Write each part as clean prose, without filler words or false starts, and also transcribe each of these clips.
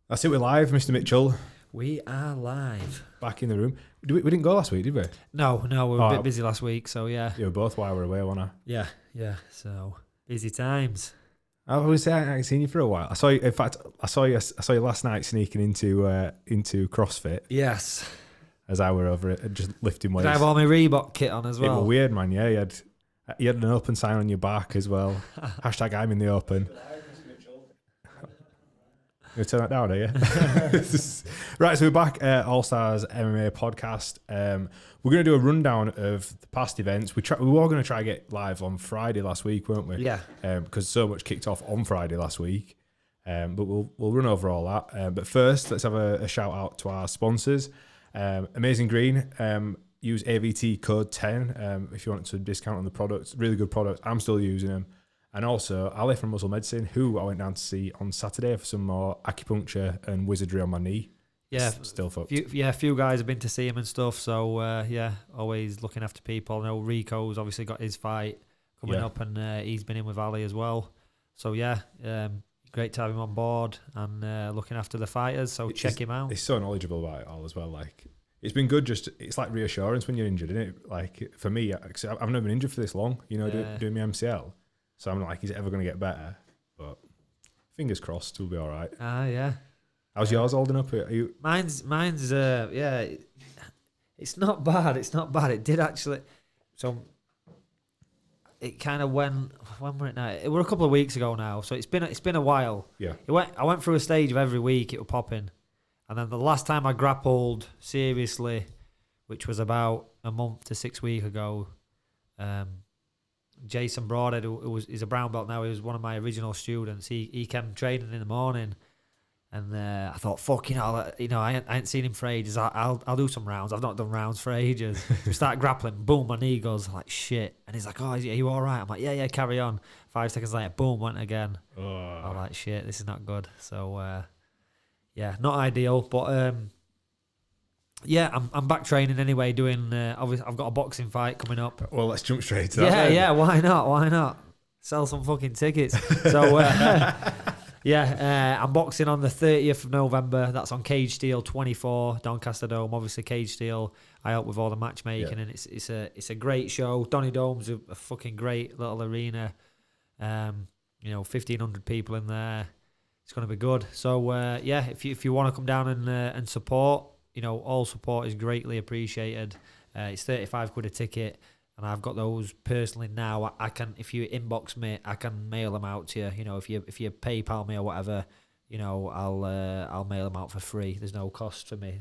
That's it, we're live, Mr. Mitchell. We are live. Back in the room. We didn't go last week, did we? No, we were a bit busy last week, so yeah. You were both while we were away, weren't I? Yeah, so busy times. I always say I haven't seen you for a while. I saw you. In fact, I saw you last night sneaking into CrossFit. Yes. As I were over it, just lifting weights. Did I have all my Reebok kit on as well? It was weird, man. Yeah, you had an open sign on your back as well. Hashtag I'm in the open. You turn that down, are you? Right, so we're back at All Stars MMA podcast. We're going to do a rundown of the past events. We were going to try to get live on Friday last week, weren't we? Yeah. Because so much kicked off on Friday last week. But we'll run over all that. But first, let's have a shout out to our sponsors. Amazing Green. Use AVT code 10 if you want to discount on the products. Really good products. I'm still using them. And also, Ali from Muscle Medicine, who I went down to see on Saturday for some more acupuncture and wizardry on my knee. Yeah, still fucked. A few guys have been to see him and stuff. So always looking after people. I know Rico's obviously got his fight coming up, and he's been in with Ali as well. So great to have him on board and looking after the fighters. So check him out. He's so knowledgeable about it all as well. Like, it's been good. It's like reassurance when you're injured, isn't it? Like for me, I've never been injured for this long. You know, doing my MCL. So I'm like, is it ever going to get better? But fingers crossed, we'll be all right. Yeah. How's yours holding up? Mine's it's not bad. It's not bad. It did actually. So it kind of when were it now? It were a couple of weeks ago now. So it's been a while. Yeah. I went through a stage of every week it was popping, and then the last time I grappled seriously, which was about a month to 6 weeks ago. Jason Broadhead, he's a brown belt now. He was one of my original students. He came training in the morning, and I thought, fuck, I ain't seen him for ages. I'll do some rounds. I've not done rounds for ages. We start grappling. Boom, my knee goes like shit, and he's like, "Oh, are you all right?" I'm like, "Yeah, carry on." 5 seconds later, boom, went again. I'm like, "Shit, this is not good." So not ideal, but I'm back training anyway. Doing obviously I've got a boxing fight coming up. Well, let's jump straight to that. Yeah. Why not? Sell some fucking tickets. So I'm boxing on the 30th of November. That's on Cage Steel 24, Doncaster Dome. Obviously, Cage Steel. I help with all the matchmaking, and it's a great show. Donny Dome's a fucking great little arena. 1,500 people in there. It's going to be good. So if you want to come down and support. All support is greatly appreciated. It's 35 quid a ticket, and I've got those personally now. I can, if you inbox me, I can mail them out to you. If you PayPal me or whatever, I'll mail them out for free. There's no cost for me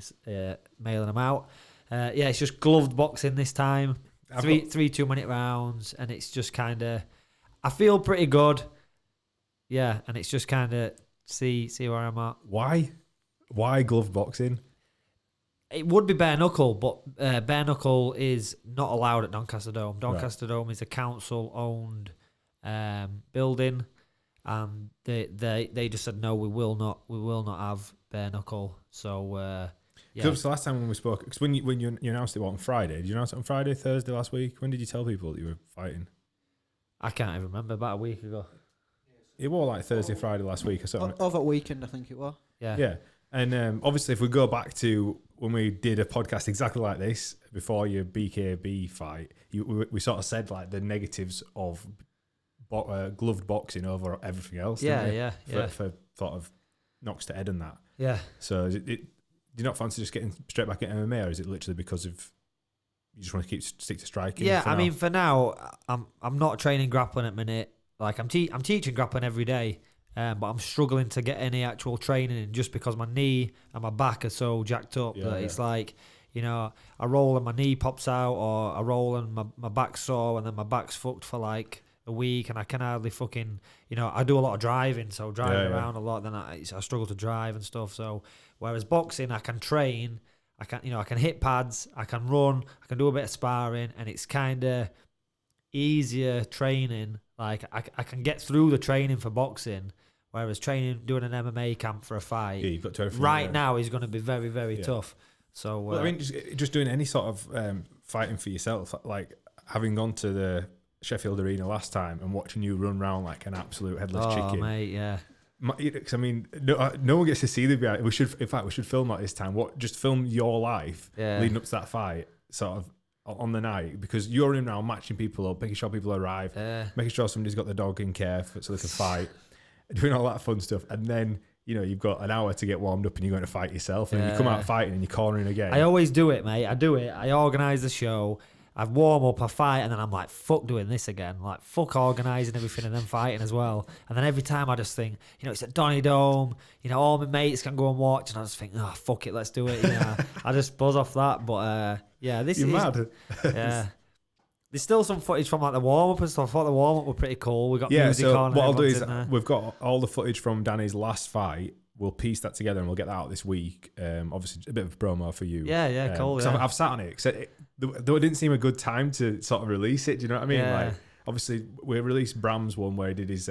mailing them out. It's just gloved boxing this time. Three 2-minute rounds, and it's just kind of, I feel pretty good. Yeah, and it's just kind of see where I'm at. Why gloved boxing? It would be bare knuckle, but bare knuckle is not allowed at Doncaster Dome. Doncaster Dome is a council-owned building, and they just said no, we will not have bare knuckle. So Because the last time when we spoke, because when you announced it on Friday, did you announce it on Friday, Thursday last week? When did you tell people that you were fighting? I can't even remember. About a week ago. It was like Thursday, Friday last week or something. Over weekend, I think it was. Yeah. And obviously, if we go back to when we did a podcast exactly like this before your BKB fight, we sort of said like the negatives of gloved boxing over everything else. For sort of knocks to head and that. Yeah. So do you not fancy just getting straight back into MMA, or is it literally because of you just want to stick to striking? Yeah, I mean, for now, I'm not training grappling at the minute. Like I'm teaching grappling every day. But I'm struggling to get any actual training in just because my knee and my back are so jacked up that it's like, I roll and my knee pops out, or I roll and my back's sore, and then my back's fucked for like a week, and I can hardly fucking, I do a lot of driving, so driving around a lot, then I struggle to drive and stuff. So whereas boxing, I can train, I can hit pads, I can run, I can do a bit of sparring, and it's kind of easier training. Like I can get through the training for boxing. Whereas doing an MMA camp for a fight, you've got to right now is going to be very, very tough. So, well, I mean, just doing any sort of fighting for yourself, like having gone to the Sheffield Arena last time and watching you run around like an absolute headless chicken. Oh, mate, yeah. Because I mean, no one gets to see the behind. We should film at this time. Just film your life leading up to that fight, sort of on the night, because you're in now matching people up, making sure people arrive, making sure somebody's got the dog in care so they can fight, doing all that fun stuff, and then you've got an hour to get warmed up and you're going to fight yourself, and you come out fighting and you're cornering again. I always do it, mate. I do it. I organise the show. I warm up, I fight, and then I'm like, fuck doing this again. Like, fuck organising everything and then fighting as well. And then every time I just think, it's at Donny Dome, all my mates can go and watch, and I just think, oh, fuck it, let's do it. I just buzz off that. But, this You're is... mad. Yeah. There's still some footage from, like, the warm-up and stuff. I thought the warm-up were pretty cool. We got music on. What I'll do is, we've got all the footage from Danny's last fight. We'll piece that together and we'll get that out this week. Obviously, a bit of a promo for you. Yeah, cool. Yeah. I've sat on it. Though it didn't seem a good time to sort of release it. Do you know what I mean? Yeah. Like, obviously, we released Bram's one where he did his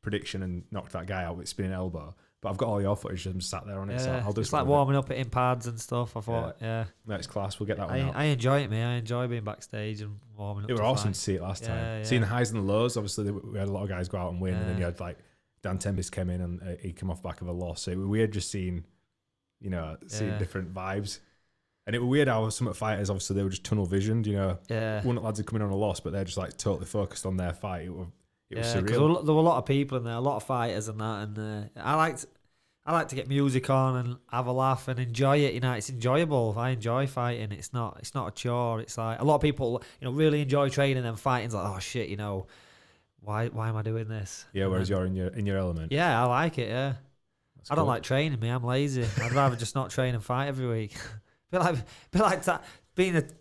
prediction and knocked that guy out with spinning elbow. But I've got all your footage and sat there on it. So I'll do it's like warming up in pads and stuff. I thought, Next class, we'll get that one out. I enjoy it, mate. I enjoy being backstage and warming up. It was awesome to see it last time. Seeing the highs and the lows. Obviously, we had a lot of guys go out and win, and then you had like Dan Tempest came in and he came off back of a loss. So we had just seen, seeing different vibes. And it was weird how some fighters, obviously, they were just tunnel visioned, One of the lads had come in on a loss, but they're just like totally focused on their fight. It was surreal. There were a lot of people in there, a lot of fighters and that. And I like to get music on and have a laugh and enjoy it. It's enjoyable. I enjoy fighting. It's not a chore. It's like a lot of people, really enjoy training and fighting's like, oh shit, why am I doing this? Yeah, whereas you're in your element. Yeah, I like it. Yeah, That's I don't cool. like training. Me, I'm lazy. I'd rather just not train and fight every week. Be like that.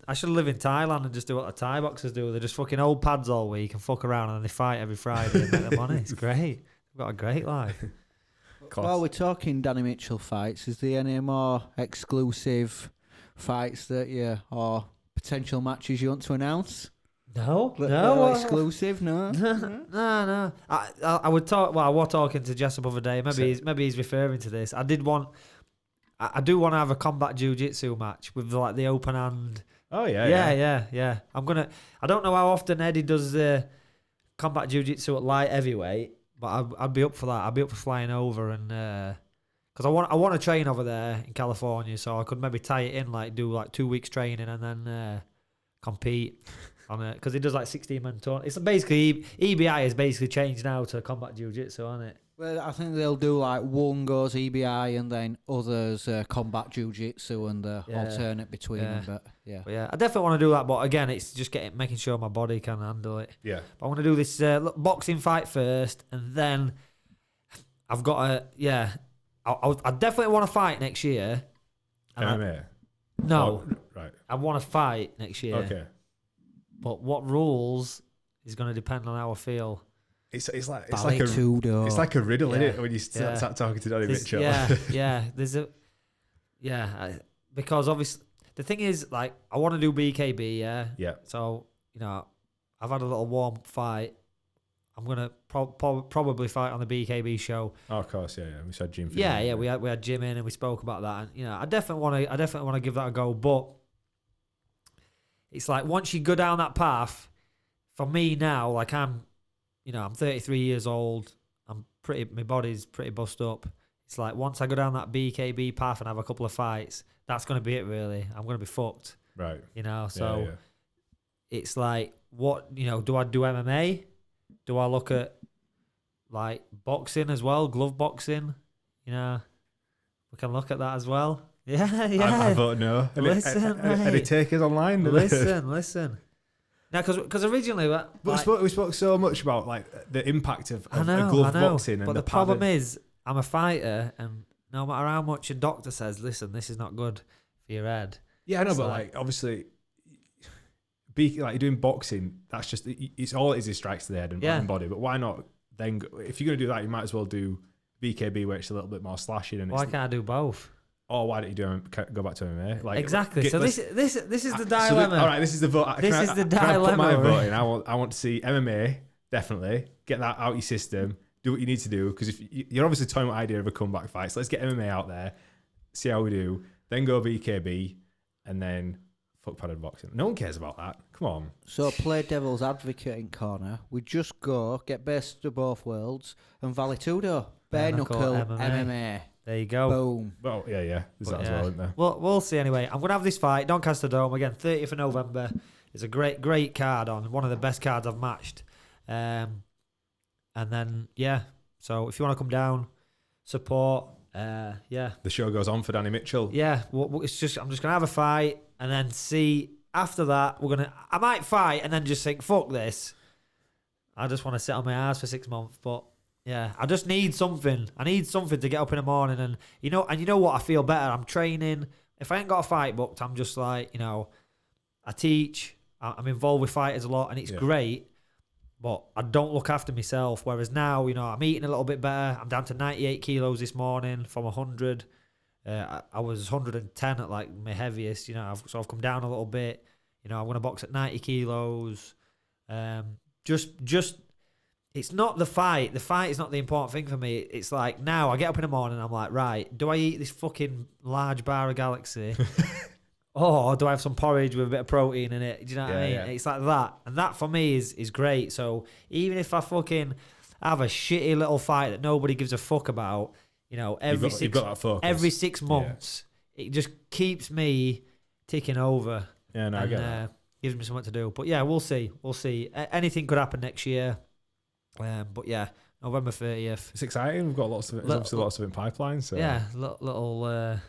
I should live in Thailand and just do what the Thai boxers do. They just fucking hold pads all week and fuck around, and then they fight every Friday and make their money. It's great. We've got a great life. While we're talking Danny Mitchell fights, is there any more exclusive fights or potential matches you want to announce? No. Exclusive, no. No. I would talk. Well, I was talking to Jess the other day. Maybe he's referring to this. I do want to have a combat jiu-jitsu match with like the open hand. Oh yeah. I don't know how often Eddie does the combat jiu-jitsu at light heavyweight, but I'd be up for that. I'd be up for flying over and because I want to train over there in California, so I could maybe tie it in, like do like 2 weeks training and then compete on it, because he does like 16-man tournament. It's basically EBI has basically changed now to combat jiu-jitsu, hasn't it? Well, I think they'll do like one goes EBI and then others combat jiu-jitsu and alternate between them. But I definitely want to do that. But again, it's just making sure my body can handle it. Yeah. But I want to do this boxing fight first, and then I've got I definitely want to fight next year. MMA. Right. I want to fight next year. Okay. But what rules is going to depend on how I feel. It's like a riddle, isn't it? When you start talking to Danny Mitchell. Because obviously the thing is, like, I want to do BKB, Yeah. So I've had a little warm up fight. I'm gonna probably fight on the BKB show. Oh, of course, yeah. We said Jim. We had Jim in and we spoke about that, and I definitely want to give that a go. But it's like once you go down that path, for me now, like I'm 33 years old. My body's pretty bust up. It's like once I go down that BKB path and have a couple of fights, that's going to be it, really. I'm going to be fucked. Right. So it's like, what, do I do MMA? Do I look at like boxing as well, glove boxing? We can look at that as well. Yeah. I vote no. Any takers online? Listen. Now, because originally, we spoke so much about like the impact of glove boxing, but the problem is, I'm a fighter, and no matter how much a doctor says, listen, this is not good for your head. Yeah, I know, but like obviously, you're doing boxing. That's just it's all it is strikes to the head and body. But why not then? If you're gonna do that, you might as well do BKB, where it's a little bit more slashing. And why can't I do both? Or why don't you go back to MMA? Like exactly. So this is the dilemma. All right, this is the vote. This is the dilemma. Can I put my vote in? I want to see MMA, definitely. Get that out your system. Do what you need to do, because if you're obviously toying with the idea of a comeback fight, so let's get MMA out there, see how we do. Then go BKB, and then fuck padded boxing. No one cares about that. Come on. So play devil's advocate in corner. We just go get best of both worlds and Vale Tudo. Bare knuckle MMA. There you go. Boom. Well, yeah. There's that as well, isn't there? Well, we'll see anyway. I'm going to have this fight, Doncaster Dome, again, 30th of November. It's a great card on. One of the best cards I've matched. And then, so if you want to come down, support, The show goes on for Danny Mitchell. Yeah, it's just I'm just going to have a fight and then see. After that, I might fight and then just think, fuck this. I just want to sit on my ass for 6 months, but yeah, I just need something. I need something to get up in the morning, and you know what? I feel better. I'm training. If I ain't got a fight booked, I'm just like, I teach. I'm involved with fighters a lot, and it's great. But I don't look after myself. Whereas now, I'm eating a little bit better. I'm down to 98 kilos this morning from 100. I was 110 at like my heaviest. So I've come down a little bit. I'm going to box at 90 kilos. Just it's not the fight. The fight is not the important thing for me. It's like now I get up in the morning and I'm like, right, do I eat this fucking large bar of Galaxy? Or do I have some porridge with a bit of protein in it? Do you know what I mean? Yeah. It's like that. And that for me is great. So even if I fucking have a shitty little fight that nobody gives a fuck about, every 6 months, it just keeps me ticking over. Yeah, no, I get that. Gives me something to do. But yeah, we'll see. Anything could happen next year. But yeah, November 30th. It's exciting. We've got obviously lots of in pipeline. So yeah, little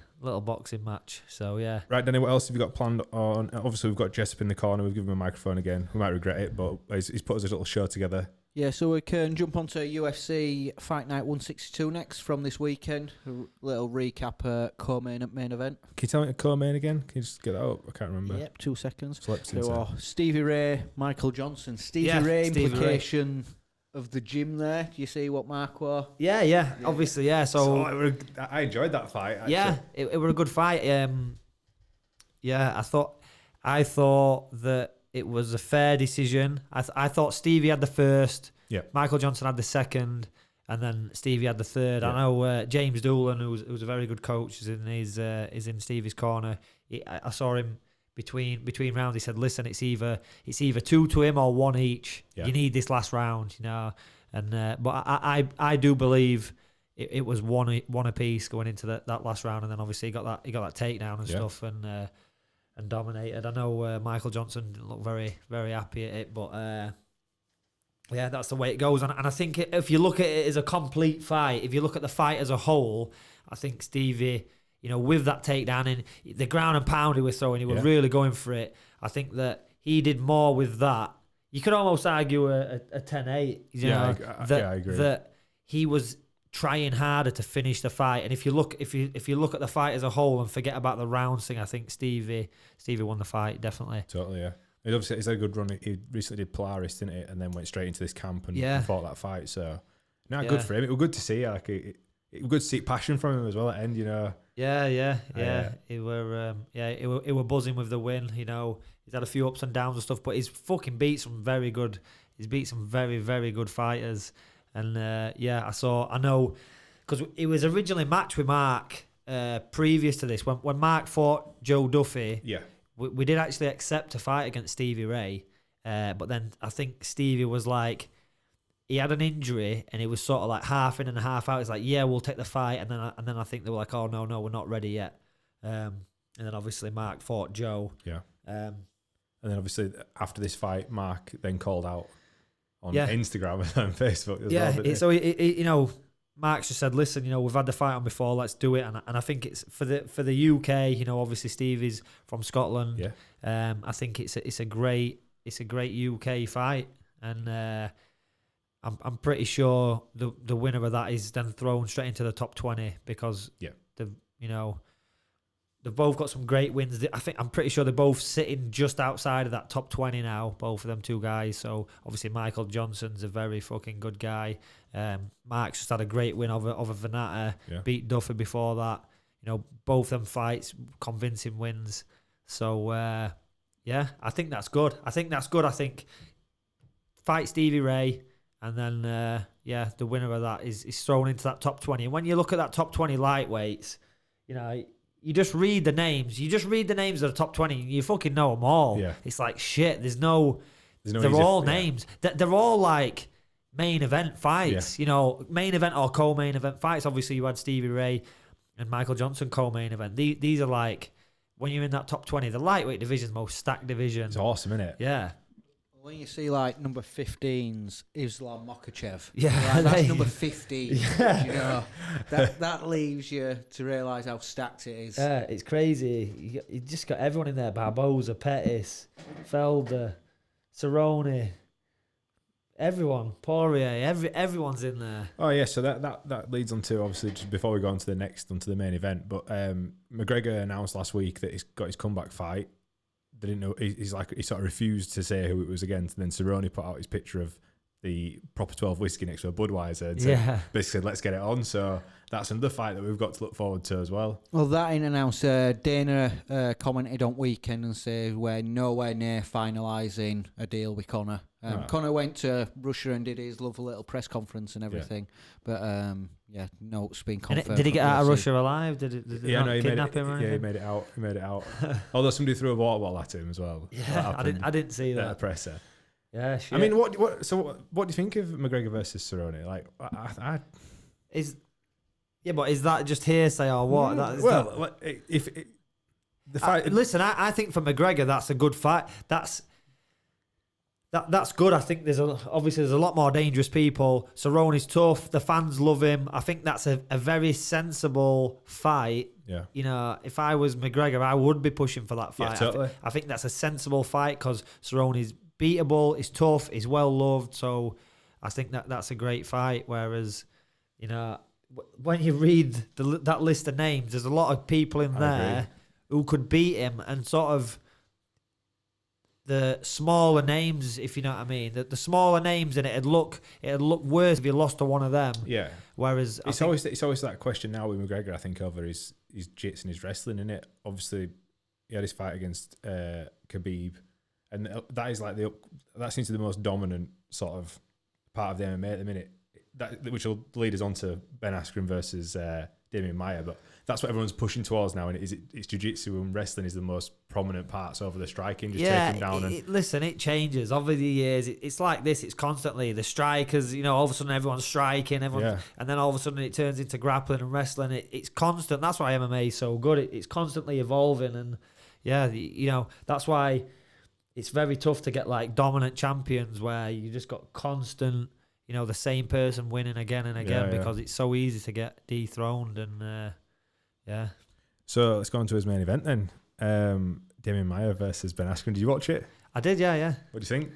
boxing match. So yeah. Right, Danny, what else have you got planned on? Obviously, we've got Jessup in the corner. We've given him a microphone again. We might regret it, but he's put us a little show together. Yeah, so we can jump onto UFC Fight Night 162 next from this weekend. A little recap, co-main event. Can you tell me the co-main again? Can you just get that up? I can't remember. Yep, 2 seconds. So Stevie Ray, Michael Johnson. Ray implication of the gym there. Do you see what Mark were? Yeah. Obviously, yeah. So I enjoyed that fight. Actually. Yeah, it was a good fight. I thought that it was a fair decision. I thought Stevie had the first. Yeah. Michael Johnson had the second, and then Stevie had the third. Yeah. I know James Doolan, who's a very good coach, is in Stevie's corner. I saw him between rounds. He said, "Listen, it's either 2 to him or 1 each. Yeah. You need this last round, And but I do believe it was one apiece going into that last round, and then obviously he got that takedown and stuff, and dominated. I know Michael Johnson didn't look very, very happy at it, but that's the way it goes. And I think if you look at it as a complete fight, if you look at the fight as a whole, I think Stevie, with that takedown and the ground and pound he was throwing, he was really going for it. I think that he did more with that. You could almost argue a 10-8. I agree. That he was trying harder to finish the fight, and if you look at the fight as a whole and forget about the rounds thing, I think Stevie won the fight definitely. Totally, yeah. He's had a good run. He recently did Polaris, didn't it, and then went straight into this camp and fought that fight. So, good for him. It was good to see. It was good to see passion from him as well at the end. Yeah. It were buzzing with the win. He's had a few ups and downs and stuff, but he's fucking beat some very good. He's beat some very, very good fighters. And I know, because it was originally matched with Mark previous to this. When Mark fought Joe Duffy, we did actually accept a fight against Stevie Ray. But then I think Stevie was like, he had an injury and he was sort of like half in and half out. He's like, yeah, we'll take the fight. And then I think they were like, oh, no, we're not ready yet. And then obviously Mark fought Joe. Yeah. And then obviously after this fight, Mark then called out on Instagram and Facebook as well. So Mark's just said, listen, we've had the fight on before, let's do it. And I think it's for the UK. Obviously Stevie's from Scotland. Yeah. I think it's a great UK fight, and I'm pretty sure the winner of that is then thrown straight into the top 20 because they've both got some great wins. I'm pretty sure they're both sitting just outside of that top 20 now, both of them two guys. So obviously Michael Johnson's a very fucking good guy. Mark's just had a great win over Venata, beat Duffy before that. Both them fights, convincing wins. So I think that's good. I think fight Stevie Ray, and then the winner of that is thrown into that top 20. And when you look at that top 20 lightweights, you just read the names. You just read the names of the top 20 and you fucking know them all. Yeah. It's like, shit, they're all names. They're all like main event fights. You know, main event or co-main event fights. Obviously, you had Stevie Ray and Michael Johnson co-main event. These are like, when you're in that top 20, the lightweight division's most stacked division. It's awesome, isn't it? Yeah. When you see like number 15's Islam Makhachev, Yeah, like, that's number 15. Yeah. You know, that leaves you to realise how stacked it is. It's crazy. You just got everyone in there: Barboza, Pettis, Felder, Cerrone, everyone, Poirier, everyone's in there. Oh yeah, so that leads on to, obviously, just before we go on to onto the main event. But McGregor announced last week that he's got his comeback fight. They didn't know. He sort of refused to say who it was against. And then Cerrone put out his picture of the Proper 12 whiskey next to a Budweiser and basically said, let's get it on. So that's another fight that we've got to look forward to as well. Well, that in announced, Dana commented on weekend and said we're nowhere near finalising a deal with Conor. Conor went to Russia and did his lovely little press conference and everything. But no, it's been confirmed. Did he get out of Russia alive? Did he not kidnap him? Or he made it out. He made it out. Although somebody threw a water bottle at him as well. Yeah, I didn't see that. At a presser. Yeah, shit. I mean, what do you think of McGregor versus Cerrone? Like, but is that just hearsay or what? The fight. Listen, I think for McGregor that's a good fight. That's good. I think there's a lot more dangerous people. Cerrone's tough. The fans love him. I think that's a very sensible fight. Yeah. You know, if I was McGregor, I would be pushing for that fight. Yeah, totally. I think that's a sensible fight because Cerrone's beatable, he's tough, he's well loved. So I think that's a great fight. Whereas, you know, when you read that list of names, there's a lot of people in there who could beat him, and sort of the smaller names, if you know what I mean. The smaller names in it'd look worse if you lost to one of them. Yeah. Whereas it's always that question now with McGregor, I think, over his jits and his wrestling, in it. Obviously, he had his fight against Khabib, and that is like that seems to be the most dominant sort of part of the MMA at the minute. Which will lead us on to Ben Askren versus Damian Maia, but that's what everyone's pushing towards now, and it's jiu-jitsu and wrestling is the most prominent parts over the striking, taking down. Listen, it changes over the years. It's like this. It's constantly the strikers. You know, all of a sudden everyone's striking, and then all of a sudden it turns into grappling and wrestling. It's constant. That's why MMA is so good. It's constantly evolving, and you know, that's why it's very tough to get like dominant champions where you just got constant, you know, the same person winning again and again because it's so easy to get dethroned. And So let's go on to his main event then. Damian Maia versus Ben Askren. Did you watch it? I did, yeah. What do you think?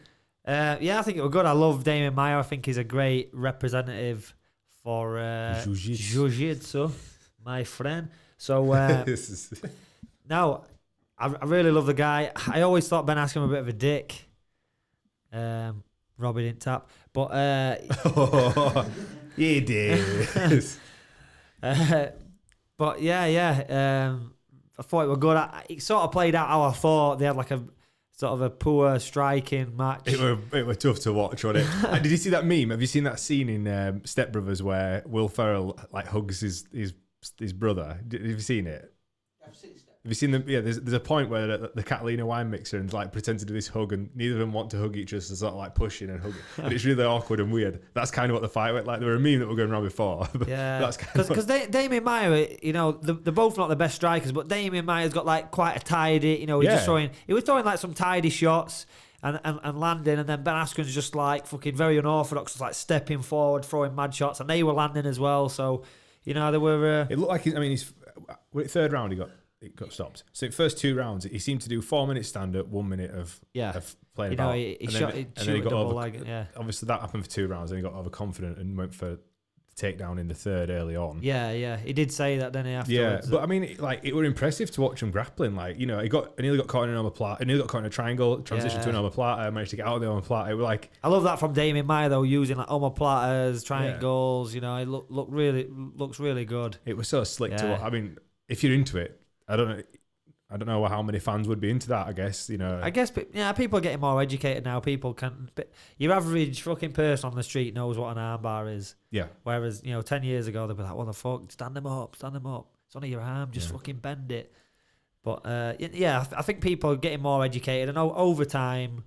I think it was good. I love Damian Maia. I think he's a great representative for jiu-jitsu, my friend. So now, I really love the guy. I always thought Ben Askren was a bit of a dick. Robbie didn't tap, but he did. But I thought it was good. It sort of played out how I thought. They had like a sort of a poor striking match. It were tough to watch, wasn't it? And did you see that meme? Have you seen that scene in Step Brothers where Will Ferrell like hugs his brother? Have you seen it? I've seen Step. Have you seen them? Yeah, there's a point where the Catalina wine mixer and like pretend to do this hug, and neither of them want to hug each other, so sort of like pushing and hugging, and it's really awkward and weird. That's kind of what the fight went like. There were a meme that were going around before. Yeah, because Damian Maia, you know, they're both not the best strikers, but Damian Maia's got like quite a tidy, you know, he was throwing like some tidy shots and landing, and then Ben Askren's just like fucking very unorthodox, like stepping forward, throwing mad shots, and they were landing as well. So, you know, they were. It looked like he's third round it got stopped. So the first 2 rounds, he seemed to do 4 minutes stand up, 1 minute of playing about. He got over. Obviously that happened for 2 rounds, and he got overconfident and went for the takedown in the third early on. Yeah. He did say that, didn't he? Afterwards. Yeah, but I mean, like, it were impressive to watch him grappling. Like, you know, he nearly got caught in an omoplata, nearly got caught in a triangle, transitioned to an omoplata, managed to get out of the omoplata. It was like, I love that from Damian Maia though, using like omoplatas, triangles. You know, it looks really good. It was so slick to watch. I mean, if you're into it, I don't know how many fans would be into that, I guess, you know. I guess, people are getting more educated now. People can... Your average fucking person on the street knows what an armbar is. Yeah. Whereas, 10 years ago, they'd be like, what the fuck? Stand them up. It's only your arm. Just fucking bend it. But, I think people are getting more educated. And over time,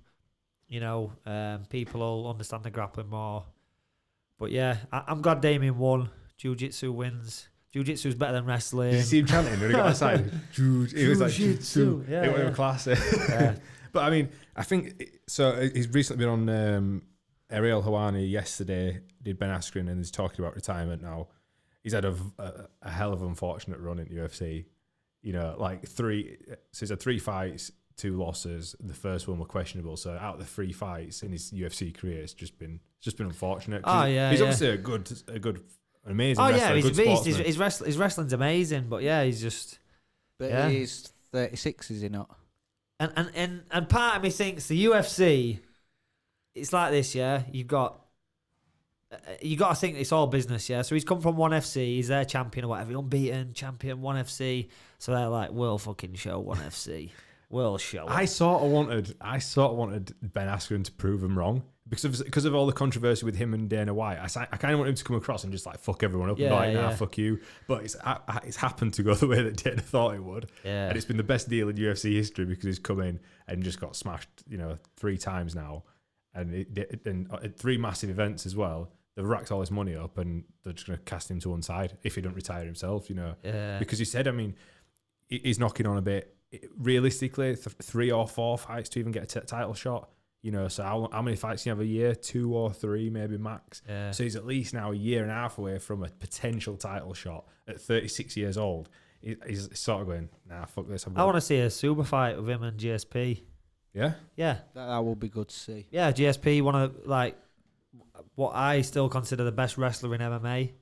people will understand the grappling more. But yeah, I'm glad Damien won. Jiu-jitsu wins. Jiu-jitsu's better than wrestling. Did you see him chanting when he got outside? It was like jiu-jitsu. Yeah, it was classic. Yeah. But I mean, I think so. He's recently been on Ariel Hawani yesterday. Did Ben Askren, and he's talking about retirement now. He's had a hell of an unfortunate run in UFC. You know, like so he's had 3 fights, 2 losses. The first one were questionable. So out of the 3 fights in his UFC career, it's just been unfortunate. Oh yeah, he's obviously a good, amazing. Oh wrestler, yeah, he's a beast. Sportsman. His wrestling's amazing, but yeah, he's just. But he's 36, is he not? And part of me thinks the UFC, it's like this, yeah. You got to think it's all business, yeah. So he's come from ONE FC, he's their champion or whatever, unbeaten champion ONE FC. So they're like, we'll fucking show ONE FC. We'll show. I sort of wanted Ben Askren to prove him wrong because of all the controversy with him and Dana White. I kind of want him to come across and just like fuck everyone up and be like, nah, fuck you. But it's happened to go the way that Dana thought it would, and it's been the best deal in UFC history because he's come in and just got smashed, 3 times now, and at 3 massive events as well. They've racked all his money up and they're just going to cast him to one side if he don't retire himself, because he said, I mean, he's knocking on a bit. Realistically, 3 or 4 fights to even get a title shot. So how many fights do you have a year? 2 or 3, maybe max. Yeah. So he's at least now a year and a half away from a potential title shot at 36 years old. He's sort of going, nah, fuck this. I want to see a super fight with him and GSP. Yeah? Yeah. That would be good to see. Yeah, GSP, one of, like, what I still consider the best wrestler in MMA.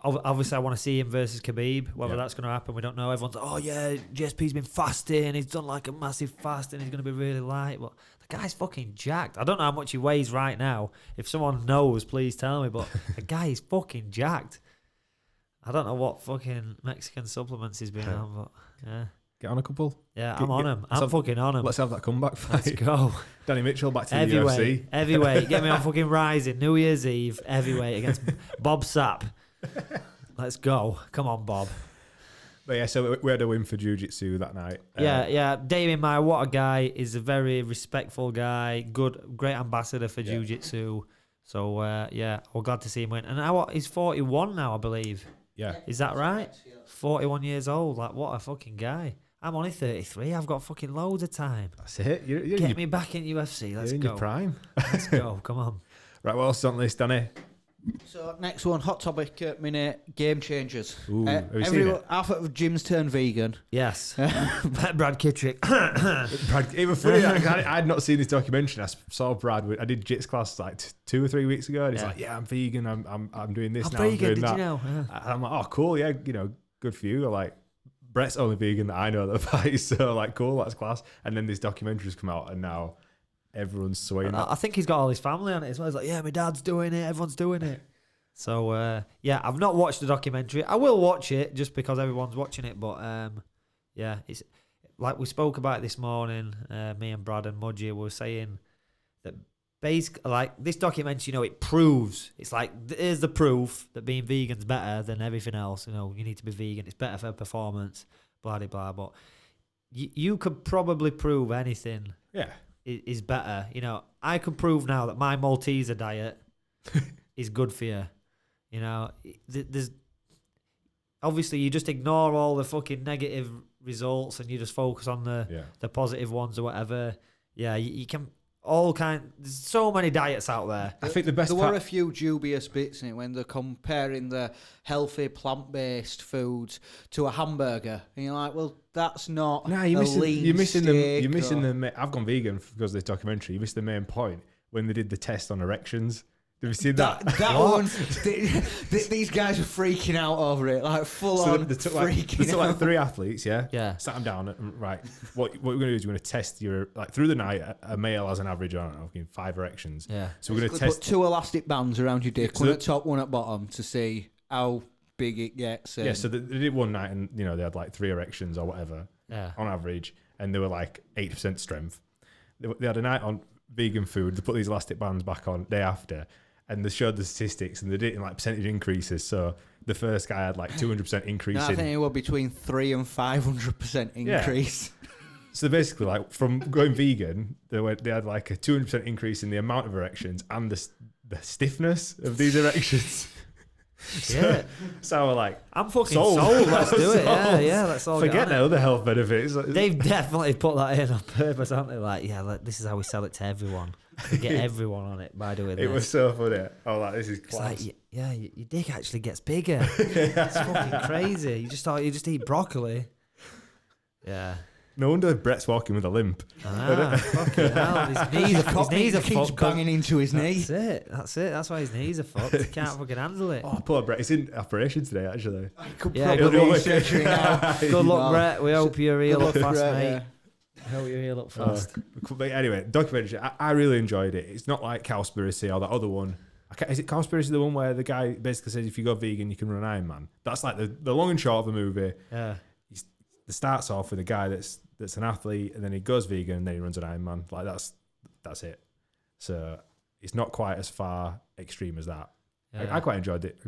Obviously, I want to see him versus Khabib. Whether that's going to happen, we don't know. Everyone's like, oh yeah, GSP's been fasting. He's done like a massive fast and he's going to be really light. But the guy's fucking jacked. I don't know how much he weighs right now. If someone knows, please tell me. But the guy is fucking jacked. I don't know what fucking Mexican supplements he's been on, but yeah. Get on a couple. Yeah, I'm on him. I'm fucking on him. Let's have that comeback fight. Let's go. Danny Mitchell back to the Heavyweight. UFC. Heavyweight. Get me on fucking Rising. New Year's Eve. Heavyweight against Bob Sapp. Let's go. Come on, Bob. But yeah, so we had a win for jiu-jitsu that night. Yeah. Damien Meyer, what a guy. He's a very respectful guy. Great ambassador for jiu-jitsu. So, we're glad to see him win. And he's 41 now, I believe. Yeah. Is that right? 41 years old. Like, what a fucking guy. I'm only 33. I've got fucking loads of time. That's it. Get me back in UFC. Let's go. In your prime. Let's go. Come on. Right, what else on this, Danny? So next one, hot topic at minute, game changers. Ooh, have you seen it? Half of Jim's turned vegan. Yes. Brad Kittrick. Brad, it was funny. I had not seen this documentary. I saw Brad. I did jits class like 2 or 3 weeks ago, and he's like, "Yeah, I'm vegan. I'm doing this now. Vegan, I'm doing that." You know? And I'm like, "Oh, cool. Yeah, good for you." Like, Brett's only vegan that I know that fights, so like, cool, that's class. And then this documentary's come out, and now everyone's swaying. I think he's got all his family on it as well. He's like, yeah, my dad's doing it. Everyone's doing it. So, I've not watched the documentary. I will watch it just because everyone's watching it. But, it's like we spoke about this morning, me and Brad and Mudgy were saying that basically, like, this documentary, it proves, it's like, here's the proof that being vegan's better than everything else. You need to be vegan. It's better for performance, blah, blah, blah. But you could probably prove anything. Yeah. Is better. I could prove now that my Malteser diet is good for you. There's obviously you just ignore all the fucking negative results and you just focus on the positive ones or whatever. Yeah, you can there's so many diets out there. I think the best were a few dubious bits in it when they're comparing the healthy plant-based foods to a hamburger, and you're like, well, that's not. No, you're missing the. I've gone vegan because of this documentary. You missed the main point when they did the test on erections. Have you seen that? That one, these guys are freaking out over it, like full on they took like 3 athletes, yeah, sat them down and right. What we're going to do is we're going to test your through the night. A male has an average, I don't know, 5 erections. Yeah. So we're going to test. Put 2 elastic bands around your dick, one at top, one at bottom, to see how big it gets. Yeah. So they did one night, and they had like 3 erections or whatever, on average, and they were like 8% strength. They had a night on vegan food. They put these elastic bands back on day after. And they showed the statistics, and they did it in like percentage increases. So the first guy had like 200% increase. I think it was between 300% and 500% increase. Yeah. So basically, like from going vegan, they had like a 200% increase in the amount of erections and the stiffness of these erections. Yeah. So we're like, I'm fucking sold. sold. Let's do it. Sold. Yeah, let's all forget get the on it. other health benefits. They've definitely put that in on purpose, haven't they? Like, yeah, look, this is how we sell it to everyone. We get everyone on it by doing this. It was so funny. I was like, this is It's class. like, yeah, your dick actually gets bigger. It's fucking crazy. You just eat broccoli. Yeah. No wonder Brett's walking with a limp. Fucking hell. His knees are keeps fucked. banging into his knee. That's it. That's why his knees are fucked. He can't fucking handle it. Oh, poor Brett. He's in operation today, actually. Could Yeah, probably good be luck. surgery now. Good luck, Brett. We hope you heal Good up luck, fast, Brett, mate. yeah. Hope you heal up fast. But anyway, documentary. I really enjoyed it. It's not like Cowspiracy or that other one. Is it Cowspiracy, the one where the guy basically says if you go vegan, you can run an Ironman? That's like the long and short of the movie. Yeah. It starts off with a guy that's an athlete, and then he goes vegan, and then he runs an Ironman. Like that's it. So it's not quite as far extreme as that. Yeah. I quite enjoyed it.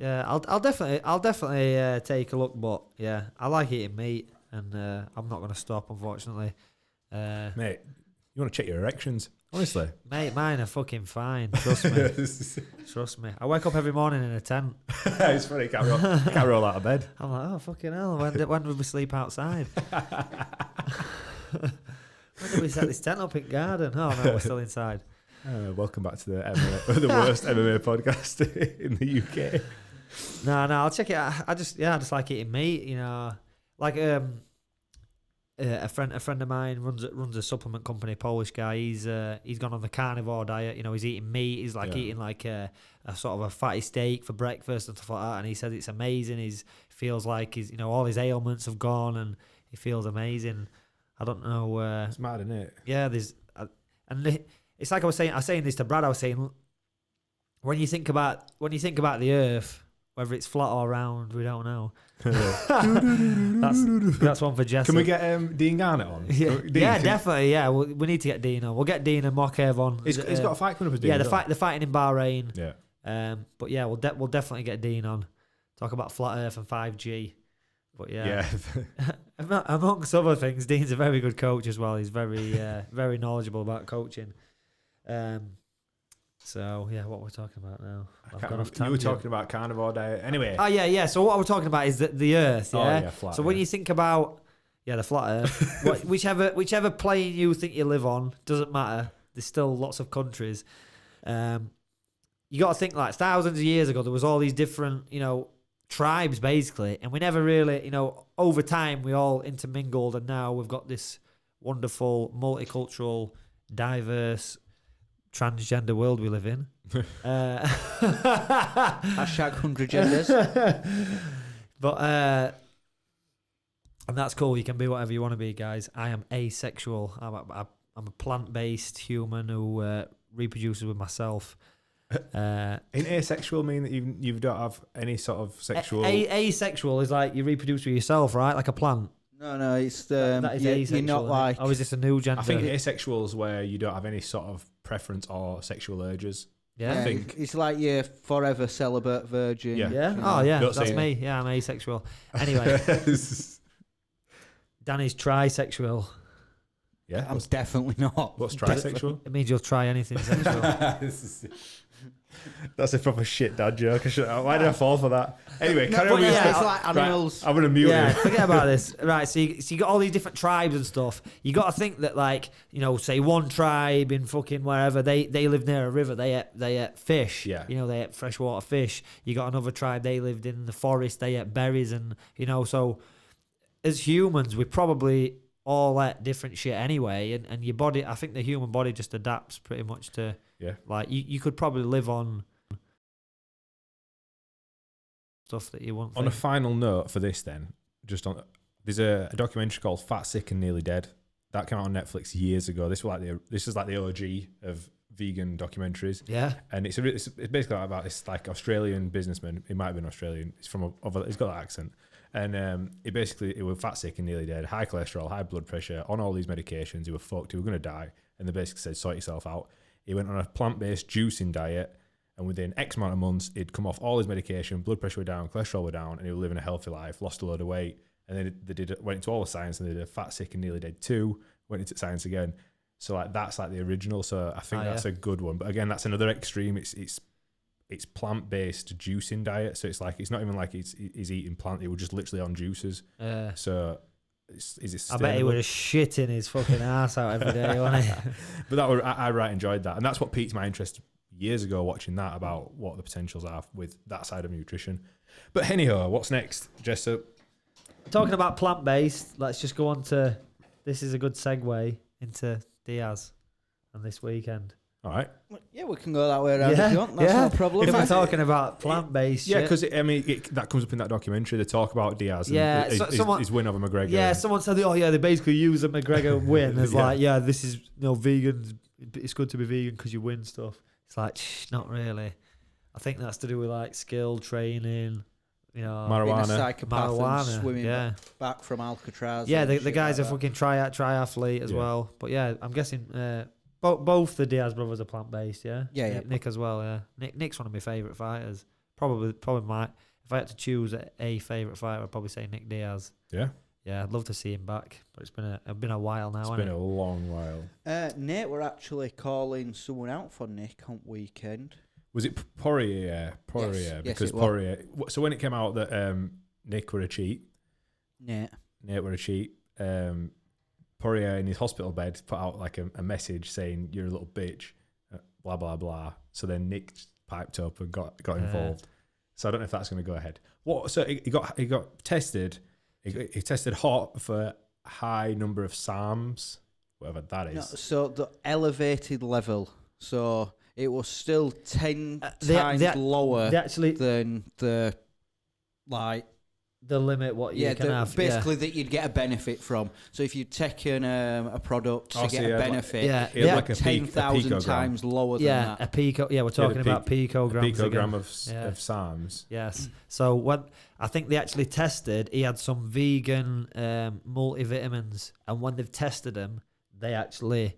Yeah, I'll definitely take a look, but yeah, I like eating meat, and I'm not going to stop, unfortunately. Mate, you want to check your erections? Honestly, Mate, mine are fucking fine. Trust me. Trust me. I wake up every morning in a tent. it's funny. Can't roll out of bed. I'm like, oh fucking hell! When did we sleep outside? When did we set this tent up in garden? Oh no, we're still inside. Welcome back to the MMA, the worst MMA podcast in the UK. No, I'll check it out. I just like eating meat. You know, like a friend of mine runs a supplement company, Polish guy. He's gone on the carnivore diet. You know, he's eating meat. He's like eating like a sort of a fatty steak for breakfast and stuff like that. And he said it's amazing. He feels like all his ailments have gone, and he feels amazing. I don't know. It's mad, isn't it? Yeah, it's like I was saying this to Brad. I was saying when you think about the Earth, whether it's flat or round, we don't know. that's one for Jesse. Can we get Dean Garnett on? Yeah, Dean, definitely. Yeah, we need to get Dean on. We'll get Dean and Mokev on. He's got a fight coming up. As Dean, they're fighting in Bahrain. Yeah. But yeah, we'll definitely get Dean on. Talk about flat Earth and 5G. But yeah. Amongst other things, Dean's a very good coach as well. He's very very knowledgeable about coaching. So yeah, what we're talking about now? You were talking about carnivore diet. Anyway. Oh yeah. So what we're talking about is the Earth. Yeah. Oh, yeah, flat, so when you think about the flat Earth, whichever plane you think you live on, doesn't matter. There's still lots of countries. You got to think like thousands of years ago, there was all these different tribes basically, and we never really over time we all intermingled, and now we've got this wonderful multicultural, diverse, transgender world we live in. Hashtag 100 genders. But and that's cool. You can be whatever you want to be, guys. I am asexual. I'm a plant-based human who reproduces with myself. In asexual mean that you don't have any sort of sexual. Asexual is like you reproduce with yourself, right? Like a plant. No, it's that is asexual. you're not like. Oh, is this a new gender? I think asexual is where you don't have any sort of preference or sexual urges. Yeah, I think it's like you're forever celibate virgin. Yeah. Oh yeah, Don't that's say me. Yeah, I'm asexual. Anyway, Danny's trisexual. Yeah, I'm definitely not. What's trisexual? It means you'll try anything sexual. That's a proper shit dad joke. Why did I fall for that? Anyway, carry on. It's like animals. Right, I'm gonna mute Yeah, you. forget about this. Right, so you got all these different tribes and stuff. You got to think that, like, say one tribe in fucking wherever they live near a river, they ate fish. Yeah. They ate freshwater fish. You got another tribe, they lived in the forest, they ate berries, and so as humans, we probably all ate different shit anyway, and your body, I think the human body just adapts pretty much to. Yeah. Like you could probably live on stuff that you want. On a final note for this, then, there's a documentary called Fat, Sick, and Nearly Dead that came out on Netflix years ago. This is like the OG of vegan documentaries. Yeah. And it's basically about this like Australian businessman. He might have been Australian. He's he's got that accent. And it was fat, sick, and nearly dead. High cholesterol, high blood pressure, on all these medications. He was fucked. He was going to die. And they basically said, sort yourself out. He went on a plant-based juicing diet, and within X amount of months, he'd come off all his medication, blood pressure were down, cholesterol were down, and he was living a healthy life, lost a load of weight. And then went into all the science, and they did a Fat, Sick, and Nearly Dead 2, went into science again. So like that's like the original. So I think that's a good one. But again, that's another extreme. It's plant-based juicing diet. So it's like it's not even like he's eating plant. He was just literally on juices. So is it sustainable? I bet he would have shitting his fucking ass out every day, wouldn't he? But I right enjoyed that, and that's what piqued my interest years ago watching that about what the potentials are with that side of nutrition. But anyhow, what's next, Jessup? Talking about plant-based, let's just go on to. This is a good segue into Diaz on this weekend. All right. Yeah, we can go that way around if you want. That's no problem. If we're talking about plant-based yeah, because that comes up in that documentary. They talk about Diaz and his win over McGregor. Yeah, someone said, they basically use a McGregor win as this is vegan. It's good to be vegan because you win stuff. It's like, not really. I think that's to do with like skill training, marijuana, being a psychopath and swimming back from Alcatraz. Yeah, the guy's a fucking triathlete as well. But yeah, I'm guessing both the Diaz brothers are plant-based, yeah? Yeah. Nick as well, yeah. Nick's one of my favourite fighters. Probably my, if I had to choose a favourite fighter, I'd probably say Nick Diaz. Yeah? Yeah, I'd love to see him back, but it's been a while now. It's been a long while. Nate, we're actually calling someone out for Nick on weekend. Was it Poirier? Yes, because Poirier. So when it came out that Nick were a cheat, Nate were a cheat. Poirier in his hospital bed put out like a message saying you're a little bitch, blah blah blah. So then Nick piped up and got involved. So I don't know if that's going to go ahead. So he got tested. He tested hot for high number of SARMs, whatever that is. No, so the elevated level. So it was still 10 times lower than the the limit what you can have. Basically that you'd get a benefit from. So if you'd taken a product to get a benefit, like a 10,000 times lower than that. A pico. Yeah, we're talking about picograms. A picogram of SARMs. Yes. So when I think they actually tested, he had some vegan multivitamins, and when they've tested them, they actually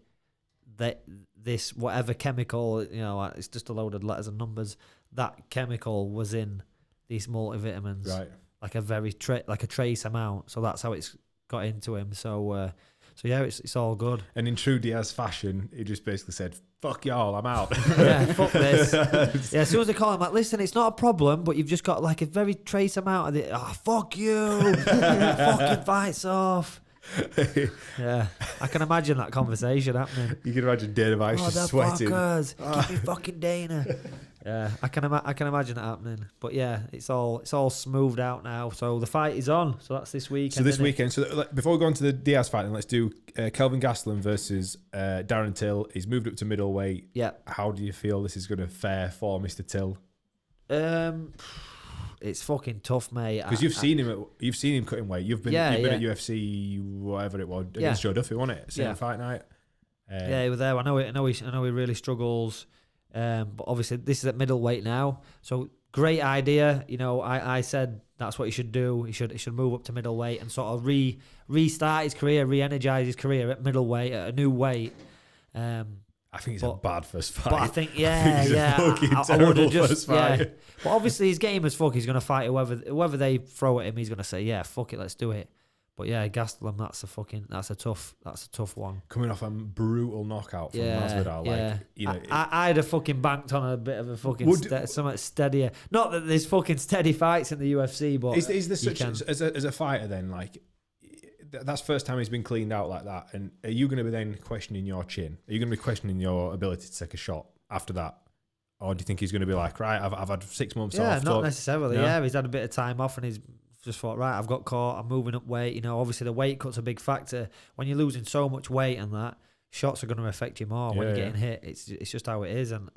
this whatever chemical, it's just a load of letters and numbers. That chemical was in these multivitamins, right? Like a very trace amount. So that's how it's got into him. So yeah, it's all good. And in true Diaz fashion, he just basically said, "Fuck y'all, I'm out." Yeah, fuck this. Yeah, as soon as they call him, like, listen, it's not a problem, but you've just got like a very trace amount of it. Oh, fuck you! Fucking fights off. Yeah, I can imagine that conversation happening. You can imagine Dana White just sweating. Fuckers, give me fucking Dana. Yeah, I can imagine it happening. But yeah, it's all smoothed out now. So the fight is on. So that's this weekend. So this weekend. So before we go on to the Diaz fight, then let's do Kelvin Gastelum versus Darren Till. He's moved up to middleweight. Yeah. How do you feel this is going to fare for Mr. Till? It's fucking tough, mate. Because you've seen him cutting weight. You've been at UFC, whatever it was, against Joe Duffy, wasn't it? Same fight night. Yeah, he was there. I know he really struggles. But obviously this is at middleweight now. So great idea. I said that's what he should do. He should move up to middleweight and sort of restart his career, re-energize his career at middleweight at a new weight. I think it's a bad first fight. But I think, I would have just, But obviously his game as fuck. He's going to fight whoever they throw at him. He's going to say, yeah, fuck it, let's do it. But yeah, Gastelum, that's a tough one. Coming off a brutal knockout from Masvidal, I'd have fucking banked on a bit of a fucking something steadier. Not that there's fucking steady fights in the UFC, but is there such as a fighter then like? That's the first time he's been cleaned out like that. And are you going to be then questioning your chin? Are you going to be questioning your ability to take a shot after that? Or do you think he's going to be like, right, I've had 6 months off? Yeah, not necessarily. Yeah, he's had a bit of time off and he's just thought, right, I've got caught, I'm moving up weight. Obviously the weight cut's a big factor. When you're losing so much weight and that, shots are going to affect you more when you're getting hit. It's just how it is. And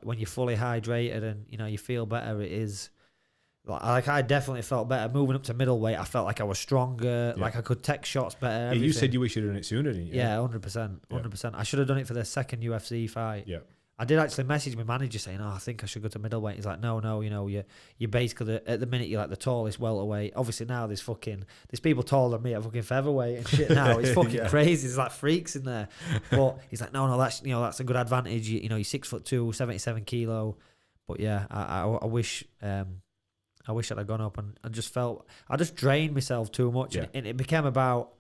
when you're fully hydrated and, you feel better, it is... Like I definitely felt better moving up to middleweight. I felt like I was stronger. Like I could take shots better. Everything. You said you wish you'd done it sooner, didn't you? Yeah, 100%. I should have done it for the second UFC fight. Yeah. I did actually message my manager saying, I think I should go to middleweight. He's like, no, you're basically at the minute you're like the tallest welterweight. Obviously now there's people taller than me at fucking featherweight and shit now. It's fucking crazy. There's like freaks in there. But he's like, no, that's a good advantage. You're 6'2", 77 kilo. But yeah, I wish I'd have gone up and just felt I just drained myself too much and it became about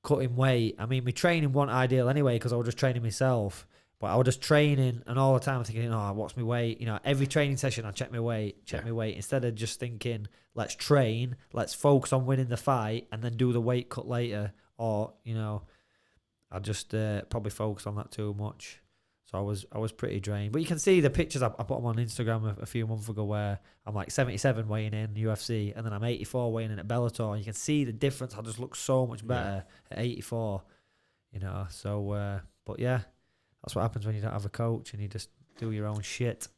cutting weight. I mean, my training wasn't ideal anyway because I was just training myself. But I was just training, and all the time thinking, oh, what's my weight? You know, every training session I check my weight, instead of just thinking, let's train, let's focus on winning the fight, and then do the weight cut later. Or, you know, I just probably focused on that too much. So I was pretty drained. But you can see the pictures I put them on Instagram a few months ago where I'm like 77 weighing in UFC, and then I'm 84 weighing in at Bellator. You can see the difference. I just look so much better at 84. You know, so but yeah. That's what happens when you don't have a coach and you just do your own shit.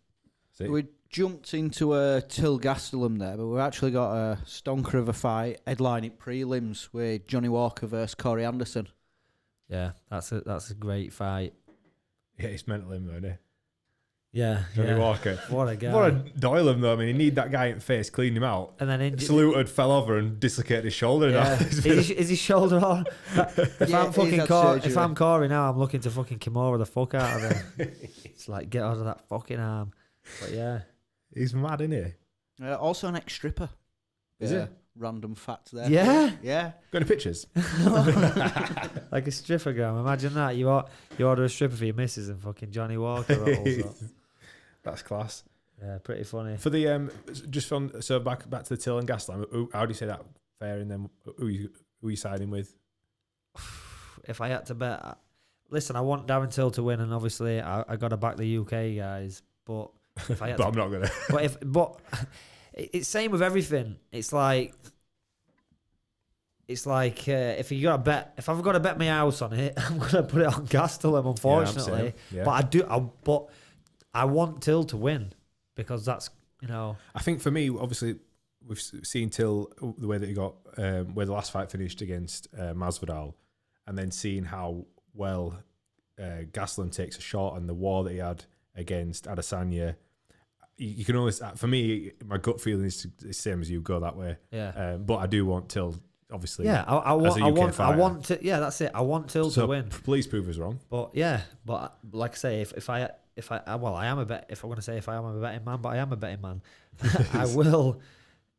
We jumped into a Till Gastelum there, but we've actually got a stonker of a fight headlining prelims with Johnny Walker versus Corey Anderson. Yeah, that's a great fight. Yeah, he's mental him, though, isn't he? Yeah, Johnny Walker. What a guy. What a doil him, though. I mean, he need that guy in the face, clean him out. And then saluted, fell over and dislocated his shoulder. Yeah. Is his shoulder on? If I'm Corey now, I'm looking to fucking Kimura the fuck out of him. It's like, get out of that fucking arm. But yeah. He's mad, isn't he? Also an ex-stripper. Is it? Random fact there. Yeah? Yeah. Got any pictures? Like a strippergram. Imagine that. You order a stripper for your missus and fucking Johnny Walker rolls up. That's class. Yeah, pretty funny. For the back to the Till and Gastelum. How do you say that? Fair, and then who you siding with? If I had to bet, listen, I want Darren Till to win, and obviously I got to back the UK guys. But if I had but I'm not gonna. But it's same with everything. It's like if I've got to bet my house on it, I'm gonna put it on Gastelum, unfortunately. Yeah. But I want Till to win because that's, you know. I think for me, obviously, we've seen Till the way that he got where the last fight finished against Masvidal, and then seeing how well Gastelum takes a shot and the war that he had against Adesanya. You can always, for me, my gut feeling is the same as you, go that way. Yeah. But I do want Till, obviously. Yeah, I want to. Yeah, that's it. I want Till to win. Please prove us wrong. But like I say, if I am a betting man, but I am a betting man. I will.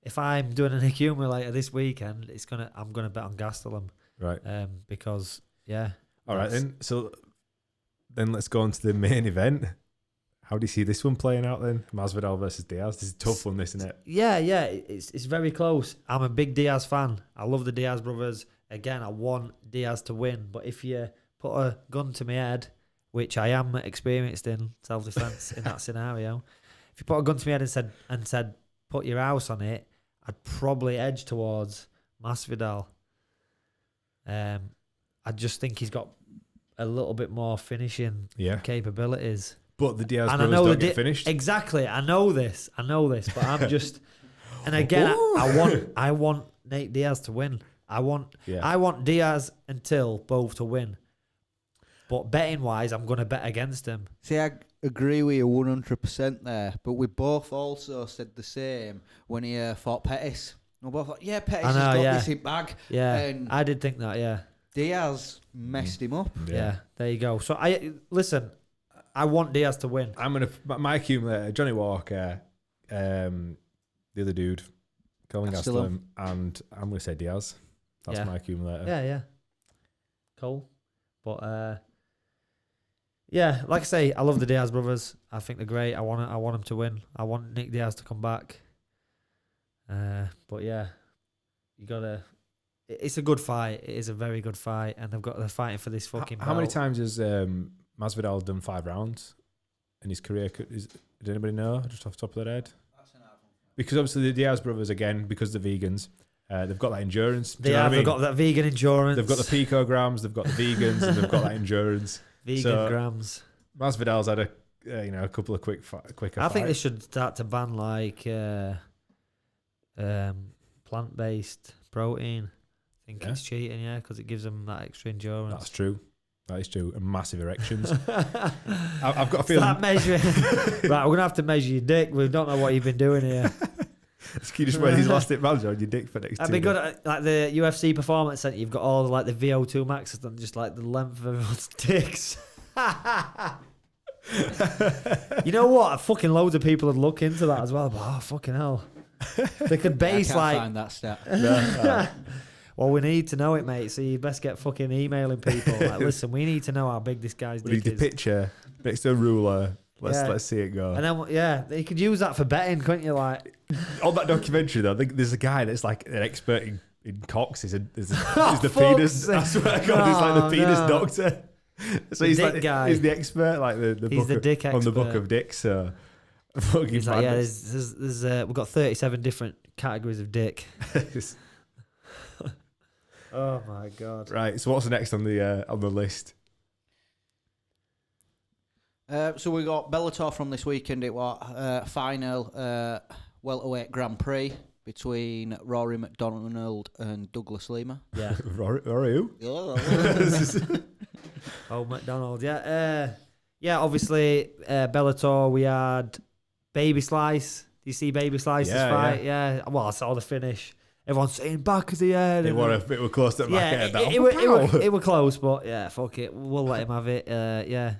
If I'm doing an accumulator this weekend, I'm gonna bet on Gastelum. Right. Because yeah. All right then. So then let's go on to the main event. How do you see this one playing out then? Masvidal versus Diaz. This is a tough one, isn't it? Yeah. It's very close. I'm a big Diaz fan. I love the Diaz brothers. Again, I want Diaz to win. But if you put a gun to my head, which I am experienced in self-defense in that scenario, if you put a gun to my head and said put your house on it, I'd probably edge towards Masvidal. I just think he's got a little bit more finishing capabilities. But the Diaz brothers don't get finished. Exactly. I know this, but I'm just. And again, I want Nate Diaz to win. I want Diaz and Till both to win. But betting wise, I'm going to bet against him. See, I agree with you 100% there. But we both also said the same when he fought Pettis. We both thought, Pettis has got this in bag. Yeah, and I did think that. Yeah, Diaz messed him up. Yeah, there you go. So I want Diaz to win. My accumulator, Johnny Walker, the other dude, Colin Gastelum, and I'm gonna say Diaz. That's my accumulator. Yeah. Cool. But like I say, I love the Diaz brothers. I think they're great. I want them to win. I want Nick Diaz to come back. But yeah, you gotta. It's a good fight. It is a very good fight, and they're fighting for this fucking. How many times has Masvidal done 5 rounds in his career? Does anybody know? Just off the top of their head. Because obviously the Diaz brothers, again, because they're vegans, they've got that endurance. They've got that vegan endurance. They've got the picograms, they've got the vegans, and they've got that endurance. Vegan grams. Masvidal's had a couple of quicker fights. I think they should start to ban like plant-based protein. I think it's cheating, because it gives them that extra endurance. That's true. That is true. And massive erections. I've got a feeling. Start measuring. Right, we're going to have to measure your dick. We don't know what you've been doing here. Can you just wear these elastic bands on your dick for next 2 days? I'd be good at like the UFC Performance Center. You've got all like the VO2 maxes and just like the length of everyone's dicks. You know what? Fucking loads of people would look into that as well. But, fucking hell. They could base I can't find that stat. No. Well, we need to know it, mate. So you best get fucking emailing people. Like, listen, we need to know how big this guy's We dick need is. the picture next to a ruler. Let's see it go. And then you could use that for betting, couldn't you? Like on that documentary, though, I think there's a guy that's like an expert in cocks. He's the fuck's penis. sake. I swear to God, he's like the penis doctor. So he's dick like guy. he's the expert, like the He's book the dick on the book expert. of dicks. So he's like, yeah, there's we've got 37 different categories of dick. Oh my God! Right. So what's next on the list? So we got Bellator from this weekend. It was final welterweight Grand Prix between Rory McDonald and Douglas Lima. Yeah. Rory who? Oh, McDonald. Yeah. Yeah. Obviously, Bellator. We had Baby Slice. Do you see Baby Slice's fight? Yeah. Well, I saw the finish. Everyone's saying back of the head. It were close to the back of the head. It were close, but yeah, fuck it. We'll let him have it. Yeah.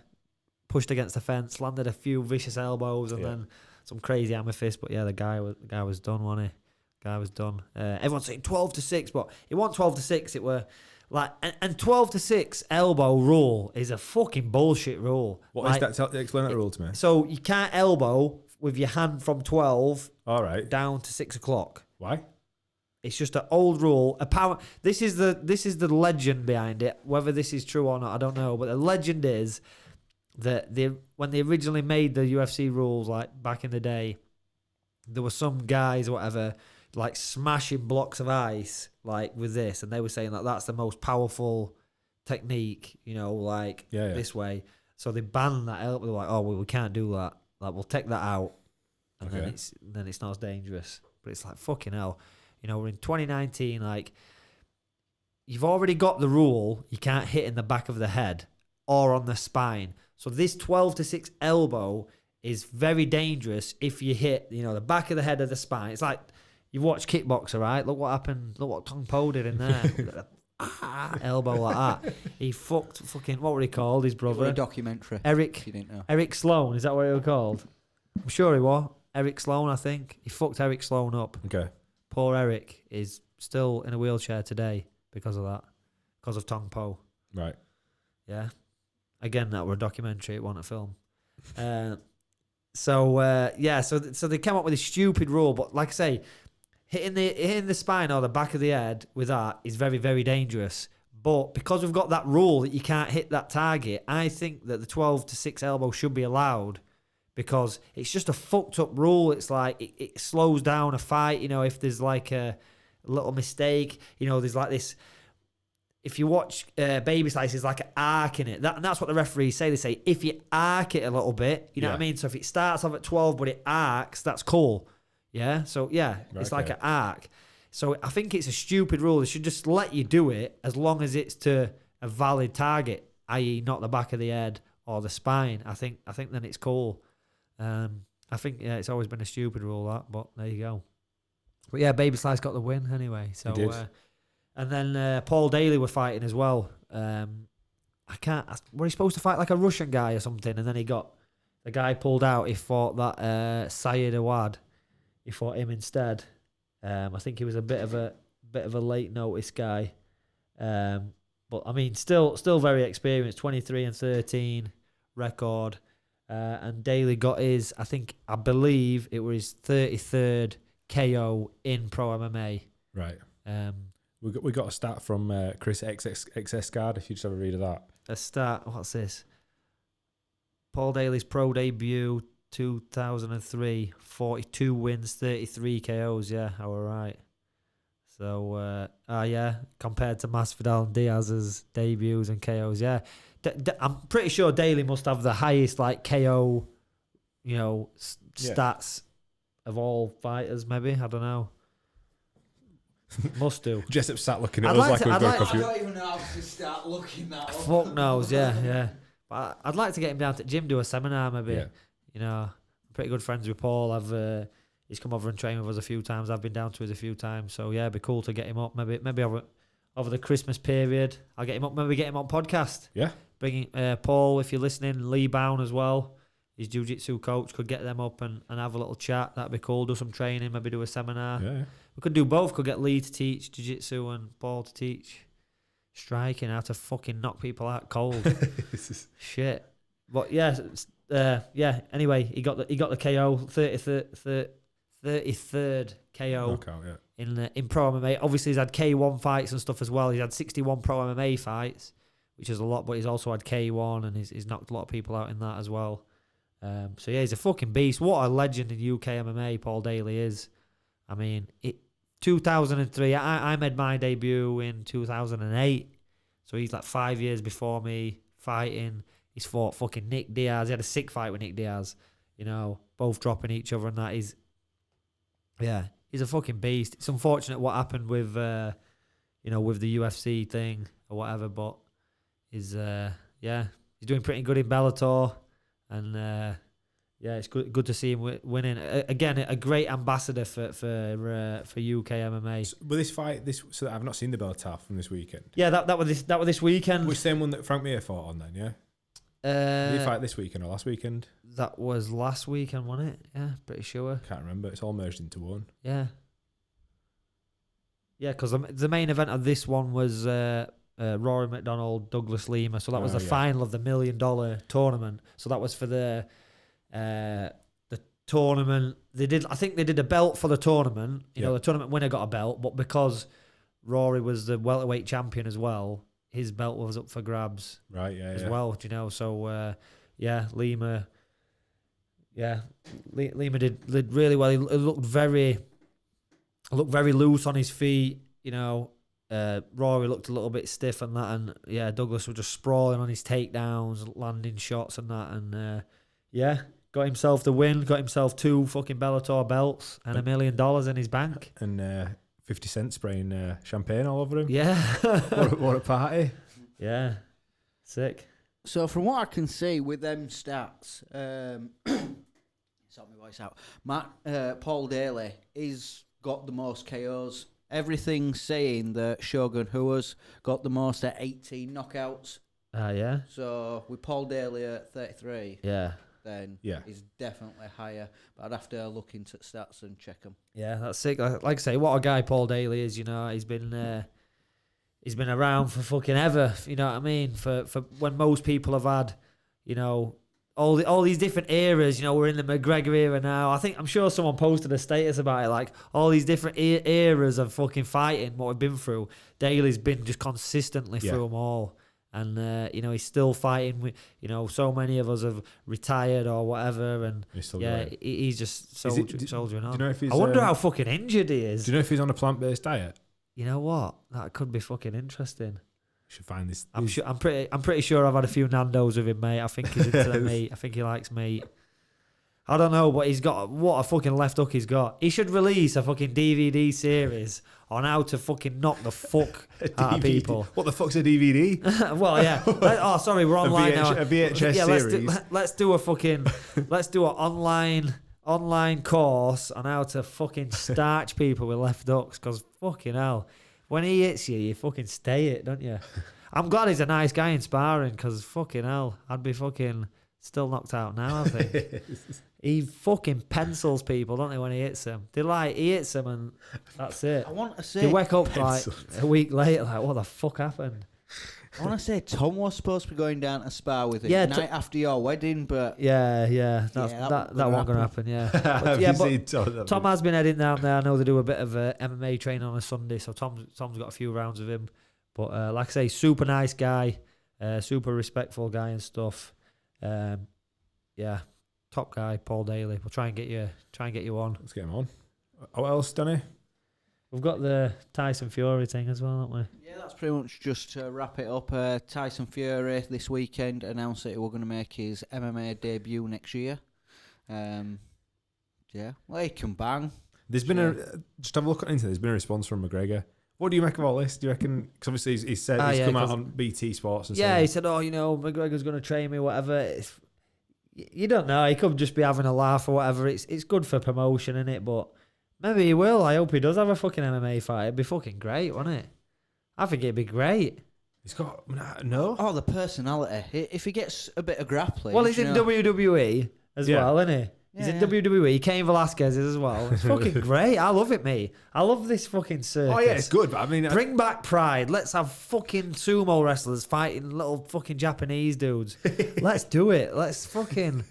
Pushed against the fence, landed a few vicious elbows, and then some crazy hammer fist. But yeah, the guy was done, wasn't he? Guy was done. Everyone's saying 12-6, but it wasn't 12-6. It were like and 12-6 elbow rule is a fucking bullshit rule. What is that? Explain that rule to me. So you can't elbow with your hand from 12 down to 6 o'clock. Why? It's just an old rule. This is the legend behind it. Whether this is true or not, I don't know. But the legend is that when they originally made the UFC rules, like back in the day, there were some guys or whatever like smashing blocks of ice like with this, and they were saying that that's the most powerful technique, this way. So they banned that. They're like, oh well, we can't do that. Like we'll take that out, and then it's not as dangerous. But it's like fucking hell. We're in 2019. Like you've already got the rule. You can't hit in the back of the head or on the spine. So this 12-6 elbow is very dangerous if you hit, the back of the head or the spine. It's like you've watched Kickboxer, right? Look what happened. Look what Tong Po did in there. Elbow like that. He fucking, what were he called? His brother. A documentary. Eric. You didn't know. Eric Sloan. Is that what he was called? I'm sure he was. Eric Sloan, I think. He fucked Eric Sloan up. Okay. Poor Eric is still in a wheelchair today because of that. Because of Tong Po. Right. Yeah. Again, that were a documentary. It wasn't a film. So they came up with this stupid rule. But like I say, hitting the spine or the back of the head with that is very, very dangerous. But because we've got that rule that you can't hit that target, I think that the 12-6 elbow should be allowed because it's just a fucked up rule. It's like it slows down a fight. If there's like a little mistake, there's like this. If you watch Baby Slice, there's like an arc in it. And that's what the referees say. They say, if you arc it a little bit, you know what I mean? So if it starts off at 12, but it arcs, that's cool. Yeah? So, it's like an arc. So I think it's a stupid rule. They should just let you do it as long as it's to a valid target, i.e. not the back of the head or the spine. I think then it's cool. I think, it's always been a stupid rule, that. But there you go. But, yeah, Baby Slice got the win anyway. So. He did. And then Paul Daly were fighting as well. Were he supposed to fight like a Russian guy or something? And then the guy pulled out. He fought that Syed Awad. He fought him instead. I think he was a bit of a late notice guy. But I mean, still very experienced. 23-13 record. And Daly got his. I believe it was his 33rd KO in pro MMA. Right. We got a stat from Chris XS Guard, if you just have a read of that. A stat, what's this? Paul Daly's pro debut, 2003, 42 wins, 33 KOs, yeah, all right. So, compared to Masvidal and Diaz's debuts and KOs, yeah. I'm pretty sure Daly must have the highest, like, KO, stats of all fighters, maybe, I don't know. Must do. Jessup sat looking at us like we've got coffee. I don't even know how to start looking that up. Fuck knows, yeah. But I'd like to get him down to the gym, do a seminar maybe. Yeah. I'm pretty good friends with Paul. He's come over and trained with us a few times. I've been down to us a few times. So yeah, it'd be cool to get him up. Maybe over the Christmas period, I'll get him up. Maybe get him on podcast. Yeah. Bringing Paul, if you're listening, Lee Bown as well. His jiu-jitsu coach, could get them up and have a little chat. That'd be cool. Do some training, maybe do a seminar. Yeah. We could do both. Could get Lee to teach jiu-jitsu and Paul to teach striking, how to fucking knock people out cold. Shit. But yeah, anyway, he got the KO, 33rd KO Knockout, in pro MMA. Obviously, he's had K1 fights and stuff as well. He's had 61 pro MMA fights, which is a lot, but he's also had K1 and he's knocked a lot of people out in that as well. So yeah, he's a fucking beast. What a legend in UK MMA Paul Daly is. I mean, 2003, I made my debut in 2008. So he's like 5 years before me fighting. He's fought fucking Nick Diaz. He had a sick fight with Nick Diaz. You know, both dropping each other and that. He's a fucking beast. It's unfortunate what happened with, with the UFC thing or whatever, but he's doing pretty good in Bellator. And it's good to see him winning again. A great ambassador for UK MMA. So with this fight, so I've not seen the Bellator from this weekend. Yeah, that was this weekend. Which same one that Frank Mir fought on then? Yeah. Did he fight this weekend or last weekend? That was last weekend, wasn't it? Yeah, pretty sure. Can't remember. It's all merged into one. Yeah. Yeah, because the main event of this one was Rory McDonald, Douglas Lima. So that was the final of the $1 million tournament. So that was for the tournament. I think they did a belt for the tournament. You know, the tournament winner got a belt, but because Rory was the welterweight champion as well, his belt was up for grabs. Right. Yeah. As well, you know. So Lima. Yeah, Lima did really well. He looked very loose on his feet. You know, Rory looked a little bit stiff and that, and Douglas was just sprawling on his takedowns, landing shots and that, and got himself the win. Got himself 2 fucking Bellator belts and $1 million in his bank. And 50 Cent spraying champagne all over him. Yeah, what a party. Yeah, sick. So from what I can see with them stats, sort my voice out. Paul Daly is got the most KOs. Everything's saying that Shogun Hua's got the most at 18 knockouts. Yeah. So with Paul Daly at 33, then he's definitely higher. But I'd have to look into stats and check them. Yeah, that's sick. Like I say, what a guy Paul Daly is. You know, he's been around for fucking ever. You know what I mean? For when most people have had, you know, all these different eras. You know, we're in the McGregor era now. I'm sure someone posted a status about it, like all these different eras of fucking fighting, what we've been through. Daly's been just consistently through them all. And, he's still fighting. With, so many of us have retired or whatever. And, he's just soldiering on. Do you know if he's, I wonder how fucking injured he is. Do you know if he's on a plant-based diet? You know what? That could be fucking interesting. Should find this. I'm pretty sure I've had a few Nando's with him, mate. I think he's into the meat. I think he likes meat. I don't know, but he's got what a fucking left hook he's got. He should release a fucking DVD series on how to fucking knock the fuck out of people. What the fuck's a DVD? Well, yeah. Sorry, we're online now. A VHS series. Let's do an online course on how to fucking starch people with left hooks, because fucking hell, when he hits you, you fucking stay it, don't you? I'm glad he's a nice guy in sparring, because fucking hell, I'd be fucking still knocked out now, I think. He fucking pencils people, don't they, when he hits them? He hits them and that's it. I want to say... They wake up like a week later, like, what the fuck happened? I want to say Tom was supposed to be going down to spar with him night after your wedding, but... That wasn't going to happen, but Tom has been heading down there. I know they do a bit of MMA training on a Sunday, so Tom's got a few rounds with him. But like I say, super nice guy, super respectful guy and stuff. Top guy, Paul Daly. We'll try and get you on. Let's get him on. What else, Danny? We've got the Tyson Fury thing as well, haven't we? Yeah, that's pretty much just to wrap it up. Tyson Fury this weekend announced that he was going to make his MMA debut next year. Well, he can bang. There's been just have a look into this. There's been a response from McGregor. What do you make of all this? Do you reckon? Because obviously he's said he's come out on BT Sports and he said, McGregor's going to train me, whatever. You don't know. He could just be having a laugh or whatever. It's good for promotion, isn't it? But maybe he will. I hope he does have a fucking MMA fight. It'd be fucking great, wouldn't it? I think it'd be great. He's got no. Oh, the personality. If he gets a bit of grappling. Well, he's in WWE as well, isn't he? He's in WWE. Cain Velasquez is as well. It's fucking great. I love it, mate. I love this fucking circus. Oh yeah, it's good. But I mean, bring back pride. Let's have fucking sumo wrestlers fighting little fucking Japanese dudes. Let's do it. Let's fucking.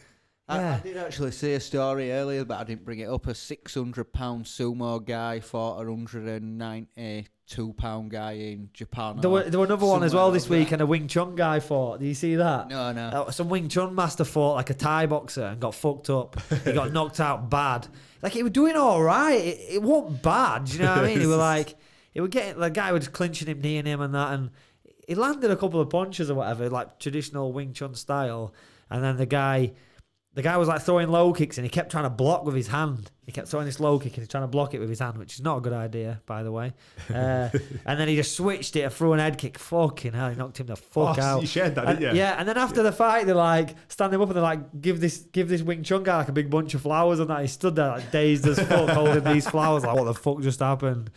Yeah. I did actually see a story earlier, but I didn't bring it up. A 600-pound sumo guy fought a 192-pound guy in Japan. There were another one as well this week, and a Wing Chun guy fought. Do you see that? No. Some Wing Chun master fought like a Thai boxer and got fucked up. He got knocked out bad. Like, he was doing all right. It wasn't bad. Do you know what I mean? He was like, the guy was clinching him, kneeing him, and that, and he landed a couple of punches or whatever, like traditional Wing Chun style, and then the guy was like throwing low kicks, and he kept trying to block with his hand. He kept throwing this low kick, and he's trying to block it with his hand, which is not a good idea, by the way. And then he just switched it and threw an head kick. Fucking hell, he knocked him the fuck out. You shared that, didn't you? Yeah, and then after the fight, they like stand him up and they're like, give this Wing Chun guy like a big bunch of flowers and that. He stood there like dazed as fuck, holding these flowers. Like, what the fuck just happened?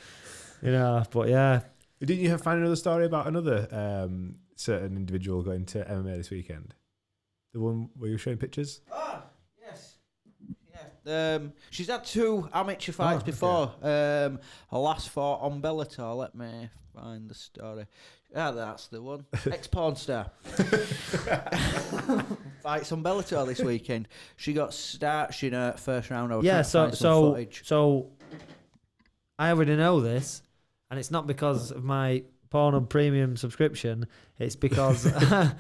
You know, but yeah. Didn't you find another story about another certain individual going to MMA this weekend? The one where you were showing pictures? Oh, yes. Yeah. She's had 2 amateur fights before. Her last fought on Bellator. Let me find the story. Yeah, that's the one. Ex-porn star. Fights on Bellator this weekend. She got starched in her first round. So I already know this, and it's not because of my Pornhub premium subscription. It's because her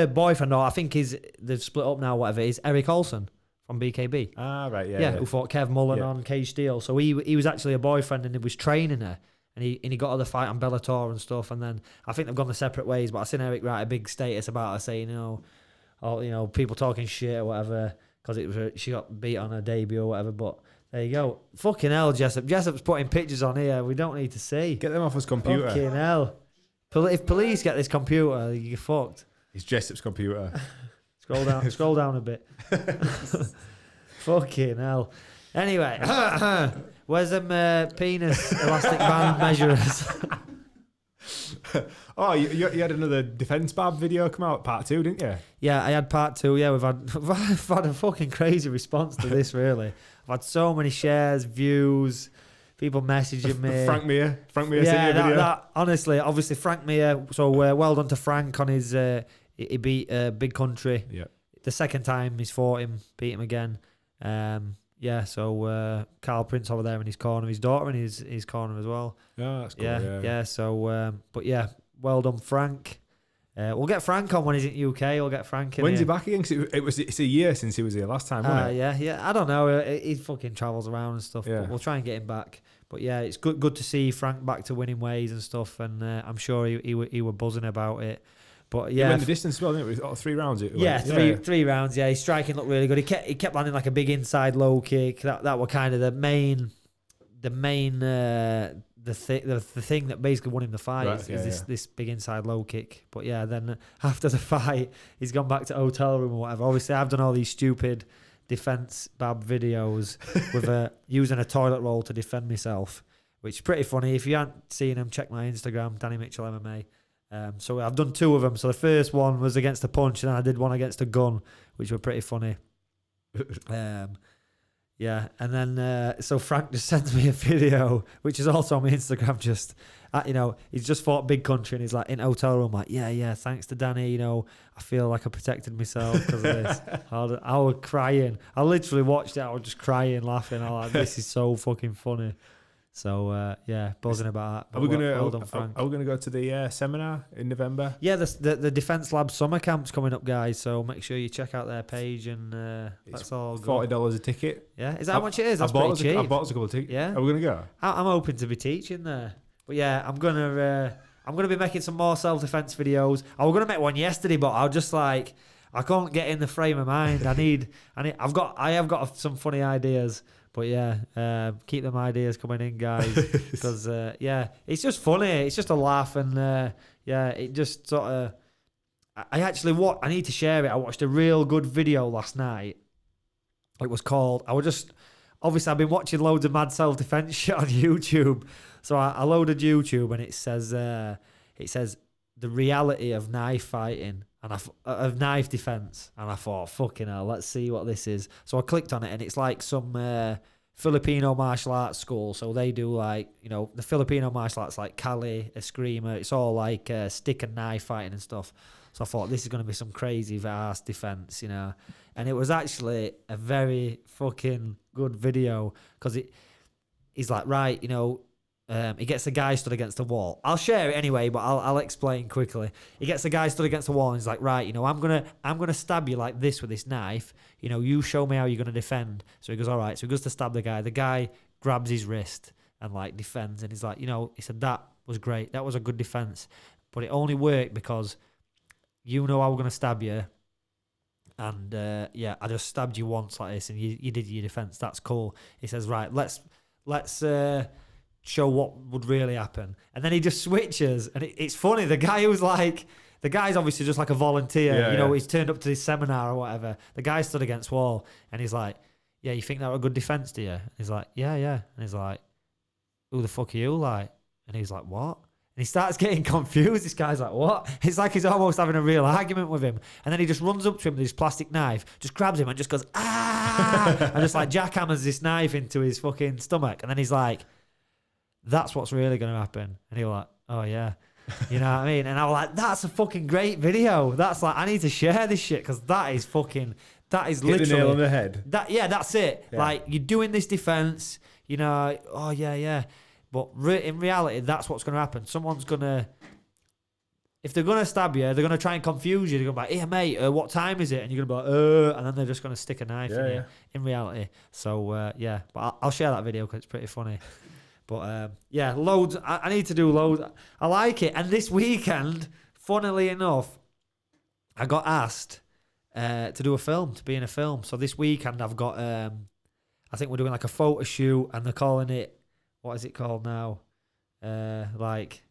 boyfriend, or I think they've split up now, whatever, is Eric Olsen from BKB. Ah, right, yeah. Who fought Kev Mullen on Cage Steel. So he was actually a boyfriend, and he was training her, and he got her the fight on Bellator and stuff. And then I think they've gone their separate ways. But I seen Eric write a big status about her saying, people talking shit or whatever because she got beat on her debut or whatever. But there you go. Fucking hell, Jessup. Jessup's putting pictures on here we don't need to see. Get them off his computer. Fucking hell. If police get this computer, you're fucked. It's Jessup's computer. Scroll down a bit. Fucking hell. Anyway, where's them penis elastic band measurers? Oh, you had another Defence Bab video come out, part 2, didn't you? Yeah, I had part 2. Yeah, we've had a fucking crazy response to this, really. I've had so many shares, views, people messaging me. Frank Mir sent you a video. That, honestly, obviously, Frank Mir, so well done to Frank on his, he beat Big Country. Yeah. The second time he's fought him, beat him again. So Carl Prince over there in his corner, his daughter in his corner as well. Oh, that's cool. Yeah. So, but yeah, well done, Frank. We'll get Frank on when he's in UK. We'll get Frank in. When's here. he back again? 'Cause it's a year since he was here last time, wasn't it? Yeah. I don't know. He fucking travels around and stuff. Yeah. But we'll try and get him back. But yeah, it's good to see Frank back to winning ways and stuff. And I'm sure he were buzzing about it. But yeah, he went the distance as well, didn't it? It was 3 rounds. Three rounds. Yeah, his striking looked really good. He kept landing like a big inside low kick. That were kind of the main the thing that basically won him the fight is this big inside low kick. But yeah, then after the fight, he's gone back to hotel room or whatever. Obviously, I've done all these stupid Defence Bab videos with using a toilet roll to defend myself, which is pretty funny. If you haven't seen them, check my Instagram, Danny Mitchell MMA. So I've done 2 of them. So the first one was against a punch, and then I did one against a gun, which were pretty funny. Yeah, and then so Frank just sends me a video, which is also on my Instagram. Just he's just fought Big Country, and he's like in a hotel room, like yeah. Thanks to Danny, I feel like I protected myself because of this. I was crying. I literally watched it. I was just crying, laughing. I was like, this is so fucking funny. So buzzing about that. Are we gonna go to the seminar in November? Yeah, the Defence Lab summer camp's coming up, guys. So make sure you check out their page, and that's all. $40 a ticket. Yeah, is that how much it is? That's pretty cheap. I bought us a couple of tickets. Yeah, are we gonna go? I'm hoping to be teaching there, but yeah, I'm gonna be making some more self-defense videos. I was gonna make one yesterday, but I was just like, I can't get in the frame of mind. I have got some funny ideas. But yeah, keep them ideas coming in, guys, because it's just funny. It's just a laugh, and it just sort of. I need to share it. I watched a real good video last night. It was called. Obviously I've been watching loads of mad self-defense shit on YouTube, so I loaded YouTube, and it says the reality of knife fighting, and of knife defense, and I thought, fucking hell, let's see what this is. So I clicked on it, and it's like some Filipino martial arts school. So they do like, you know, the Filipino martial arts like Kali, Eskrima. It's all like stick and knife fighting and stuff. So I thought this is going to be some crazy vast defense, you know. And it was actually a very fucking good video because he's like, right, you know, he gets a guy stood against a wall. I'll share it anyway, but I'll explain quickly. He gets a guy stood against a wall, and he's like, right, you know, I'm gonna stab you like this with this knife. You know, you show me how you're gonna defend. So he goes, all right. So he goes to stab the guy. The guy grabs his wrist and like defends, and he's like, you know, he said that was great. That was a good defense, but it only worked because you know I was gonna stab you. And yeah, I just stabbed you once like this, and you did your defense. That's cool. He says, right, let's show what would really happen. And then he just switches, and it's funny. The guy's obviously just like a volunteer. He's turned up to this seminar or whatever. The guy stood against wall, and he's like, yeah, you think that was a good defense, do you? And he's like, yeah. And he's like, who the fuck are you, like? And he's like, what? And he starts getting confused. This guy's like, what? It's like he's almost having a real argument with him. And then he just runs up to him with his plastic knife, just grabs him and just goes, ah! And just like jackhammers this knife into his fucking stomach. And then he's like, that's what's really going to happen. And he was like, oh yeah. You know what I mean? And I was like, that's a fucking great video. That's like, I need to share this shit because that is literally. Hit the nail on the head. That's it. Yeah. Like, you're doing this defense, you know, oh yeah. But in reality, that's what's going to happen. Someone's going to, if they're going to stab you, they're going to try and confuse you. They're going to be like, hey mate, what time is it? And you're going to be like, and then they're just going to stick a knife in you in reality. So yeah, but I'll share that video because it's pretty funny. But yeah, loads. I need to do loads. I like it. And this weekend, funnily enough, I got asked to do a film, to be in a film. So this weekend I've got, I think we're doing like a photo shoot, and they're calling it, what is it called now? Like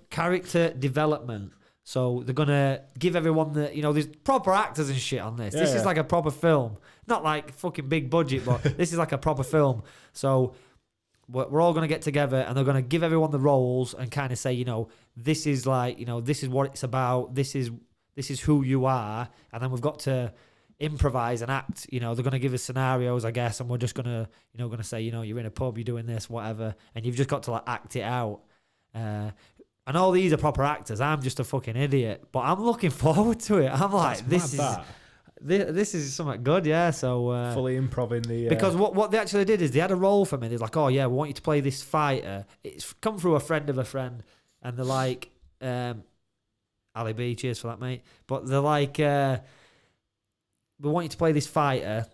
character development. So they're going to give everyone there's proper actors and shit on this. This is like a proper film. Not like fucking big budget, but this is like a proper film. So we're all going to get together, and they're going to give everyone the roles and kind of say, this is like, this is what it's about. This is who you are. And then we've got to improvise and act. They're going to give us scenarios, I guess, and we're just going to say, you're in a pub, you're doing this, whatever, and you've just got to like act it out. And all these are proper actors. I'm just a fucking idiot, but I'm looking forward to it. I'm like, this is something good, yeah. So fully improv the because what they actually did is they had a role for me. They're like, oh yeah, we want you to play this fighter. It's come through a friend of a friend, and they're like, Ali B, cheers for that, mate. But they're like, we want you to play this fighter.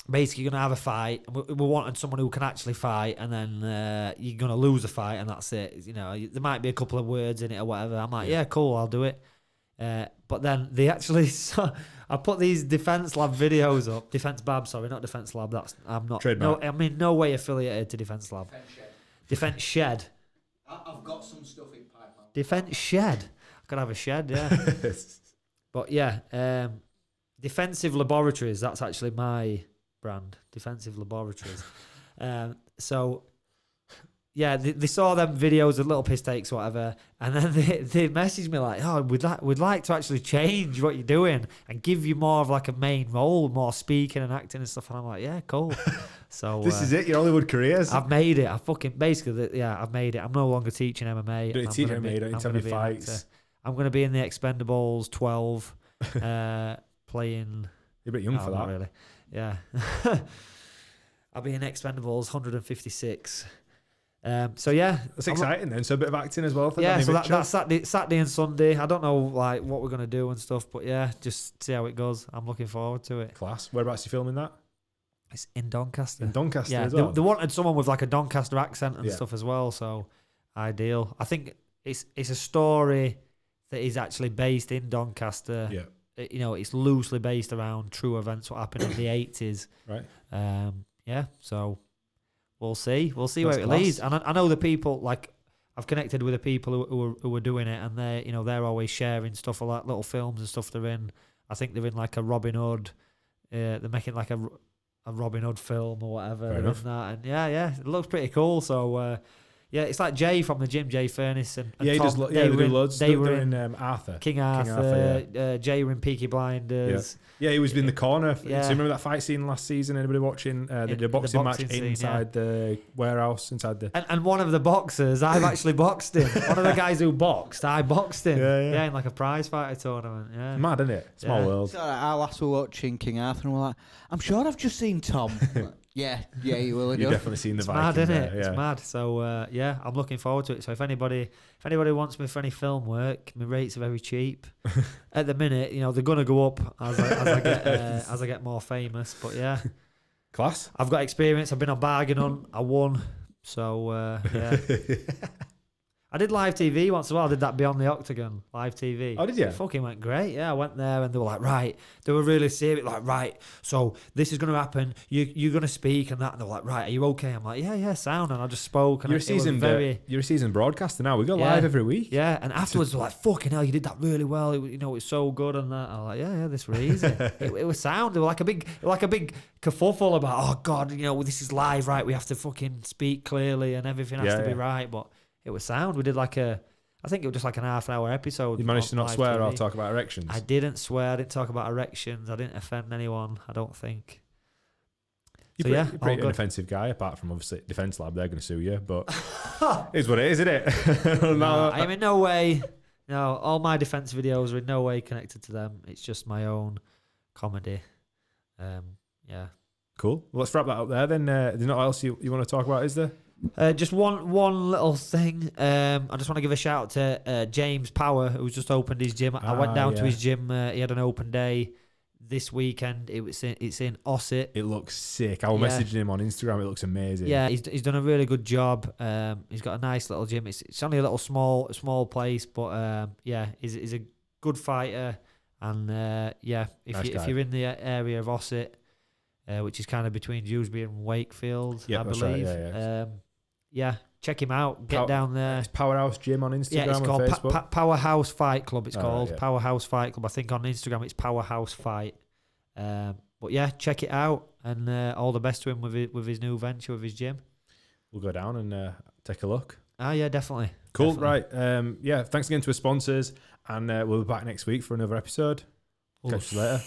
Basically, you're going to have a fight. And we're wanting someone who can actually fight, and then you're going to lose a fight, and that's it. There might be a couple of words in it or whatever. I'm like, yeah, cool, I'll do it. But then they actually, I put these Defence Lab videos up. Defence Bab, sorry, not Defence Lab. I'm not. Trademark. No way affiliated to Defence Lab. Defence Shed. I've got some stuff in pipeline. Defence Shed. I could have a shed, yeah. But yeah, Defensive Laboratories. That's actually my brand. Defensive Laboratories. So yeah, they saw them videos of little piss takes or whatever, and then they messaged me like, oh, we'd like to actually change what you're doing and give you more of like a main role, more speaking and acting and stuff. And I'm like, yeah, cool. So this is it, your Hollywood careers. I've made it. I've made it. I'm no longer teaching MMA. Don't teach MMA, don't tell me fights. I'm going to be in the Expendables 12, playing. You're a bit young for that. Not really. Yeah. I'll be in Expendables 156. So yeah, that's exciting then. So a bit of acting as well. For yeah, so that's Saturday and Sunday. I don't know like what we're gonna do and stuff, but yeah, just see how it goes. I'm looking forward to it. Class. Whereabouts are you filming that? It's in Doncaster. In Doncaster, yeah. As well. They wanted someone with like a Doncaster accent and stuff as well, so ideal. I think it's a story that is actually based in Doncaster. Yeah. It's loosely based around true events what happened in the 80s. Right. Yeah. So. We'll see where it leads. And I know the people, like, I've connected with the people who are doing it, and they're always sharing stuff like little films and stuff they're in. I think they're in like a Robin Hood. They're making like a Robin Hood film or whatever. They're in that, and yeah, it looks pretty cool. So Yeah, it's like Jay from the gym, Jay Furness and he Tom. does. They do loads. They were They're in Arthur. King Arthur. Jay were in Peaky Blinders. Yeah, he was in the corner. Yeah. So remember that fight scene last season? Anybody watching? They did a boxing match scene, inside the warehouse, inside the... And one of the boxers, I've actually boxed him. One of the guys who boxed, I boxed him. Yeah. In like a prize fighter tournament. Yeah. Mad, isn't it? Small world. So our lads were watching King Arthur and we're like, I'm sure I've just seen Tom. Yeah, you will. You've definitely seen the it's Vikings. Mad, isn't it? Yeah. It's mad. So I'm looking forward to it. So if anybody wants me for any film work, my rates are very cheap. At the minute, they're gonna go up as I get more famous. But yeah, Class. I've got experience. I've been on Bargain Hunt. I won. So yeah. I did live TV once as well. I did that Beyond the Octagon live TV. Oh, did you? It fucking went great. Yeah, I went there and they were like, right. They were really serious. Like, right. So this is going to happen. You're going to speak and that. And they were like, right. Are you okay? I'm like, yeah, sound. And I just spoke. And you're a seasoned broadcaster now. We go live every week. Yeah. And afterwards, they're like, fucking hell, you did that really well. It was so good and that. I was like, yeah, this was easy. it was sound. They were like a big kerfuffle about, oh God, this is live, right? We have to fucking speak clearly and everything has to be right. But it was sound. We did I think it was just like an half-hour episode. You managed to not swear TV. or talk about erections? I didn't swear. I didn't talk about erections. I didn't offend anyone, I don't think. You're a pretty inoffensive guy, apart from obviously Defence Lab, they're going to sue you, but it's what it is, isn't it? No, I am in no way, all my defence videos are in no way connected to them. It's just my own comedy. Yeah. Cool. Well, let's wrap that up there then. There's nothing else you want to talk about, is there? Just one little thing. I just want to give a shout out to James Power, who's just opened his gym. I went down to his gym. He had an open day this weekend. It's in Ossett. It looks sick. I was messaging him on Instagram. It looks amazing. Yeah, he's done a really good job. He's got a nice little gym. It's only a little small place, but he's a good fighter. And if you're in the area of Ossett, which is kind of between Dewsbury and Wakefield, I believe. Right, check him out. Get down there. It's Powerhouse Gym on Instagram. Yeah, it's called and Facebook. Powerhouse Fight Club. It's called right, Powerhouse Fight Club. I think on Instagram it's Powerhouse Fight. But yeah, check it out, and all the best to him with his new venture, with his gym. We'll go down and take a look. Yeah, definitely. Cool. Definitely. Right. Thanks again to our sponsors, and we'll be back next week for another episode. Catch you later.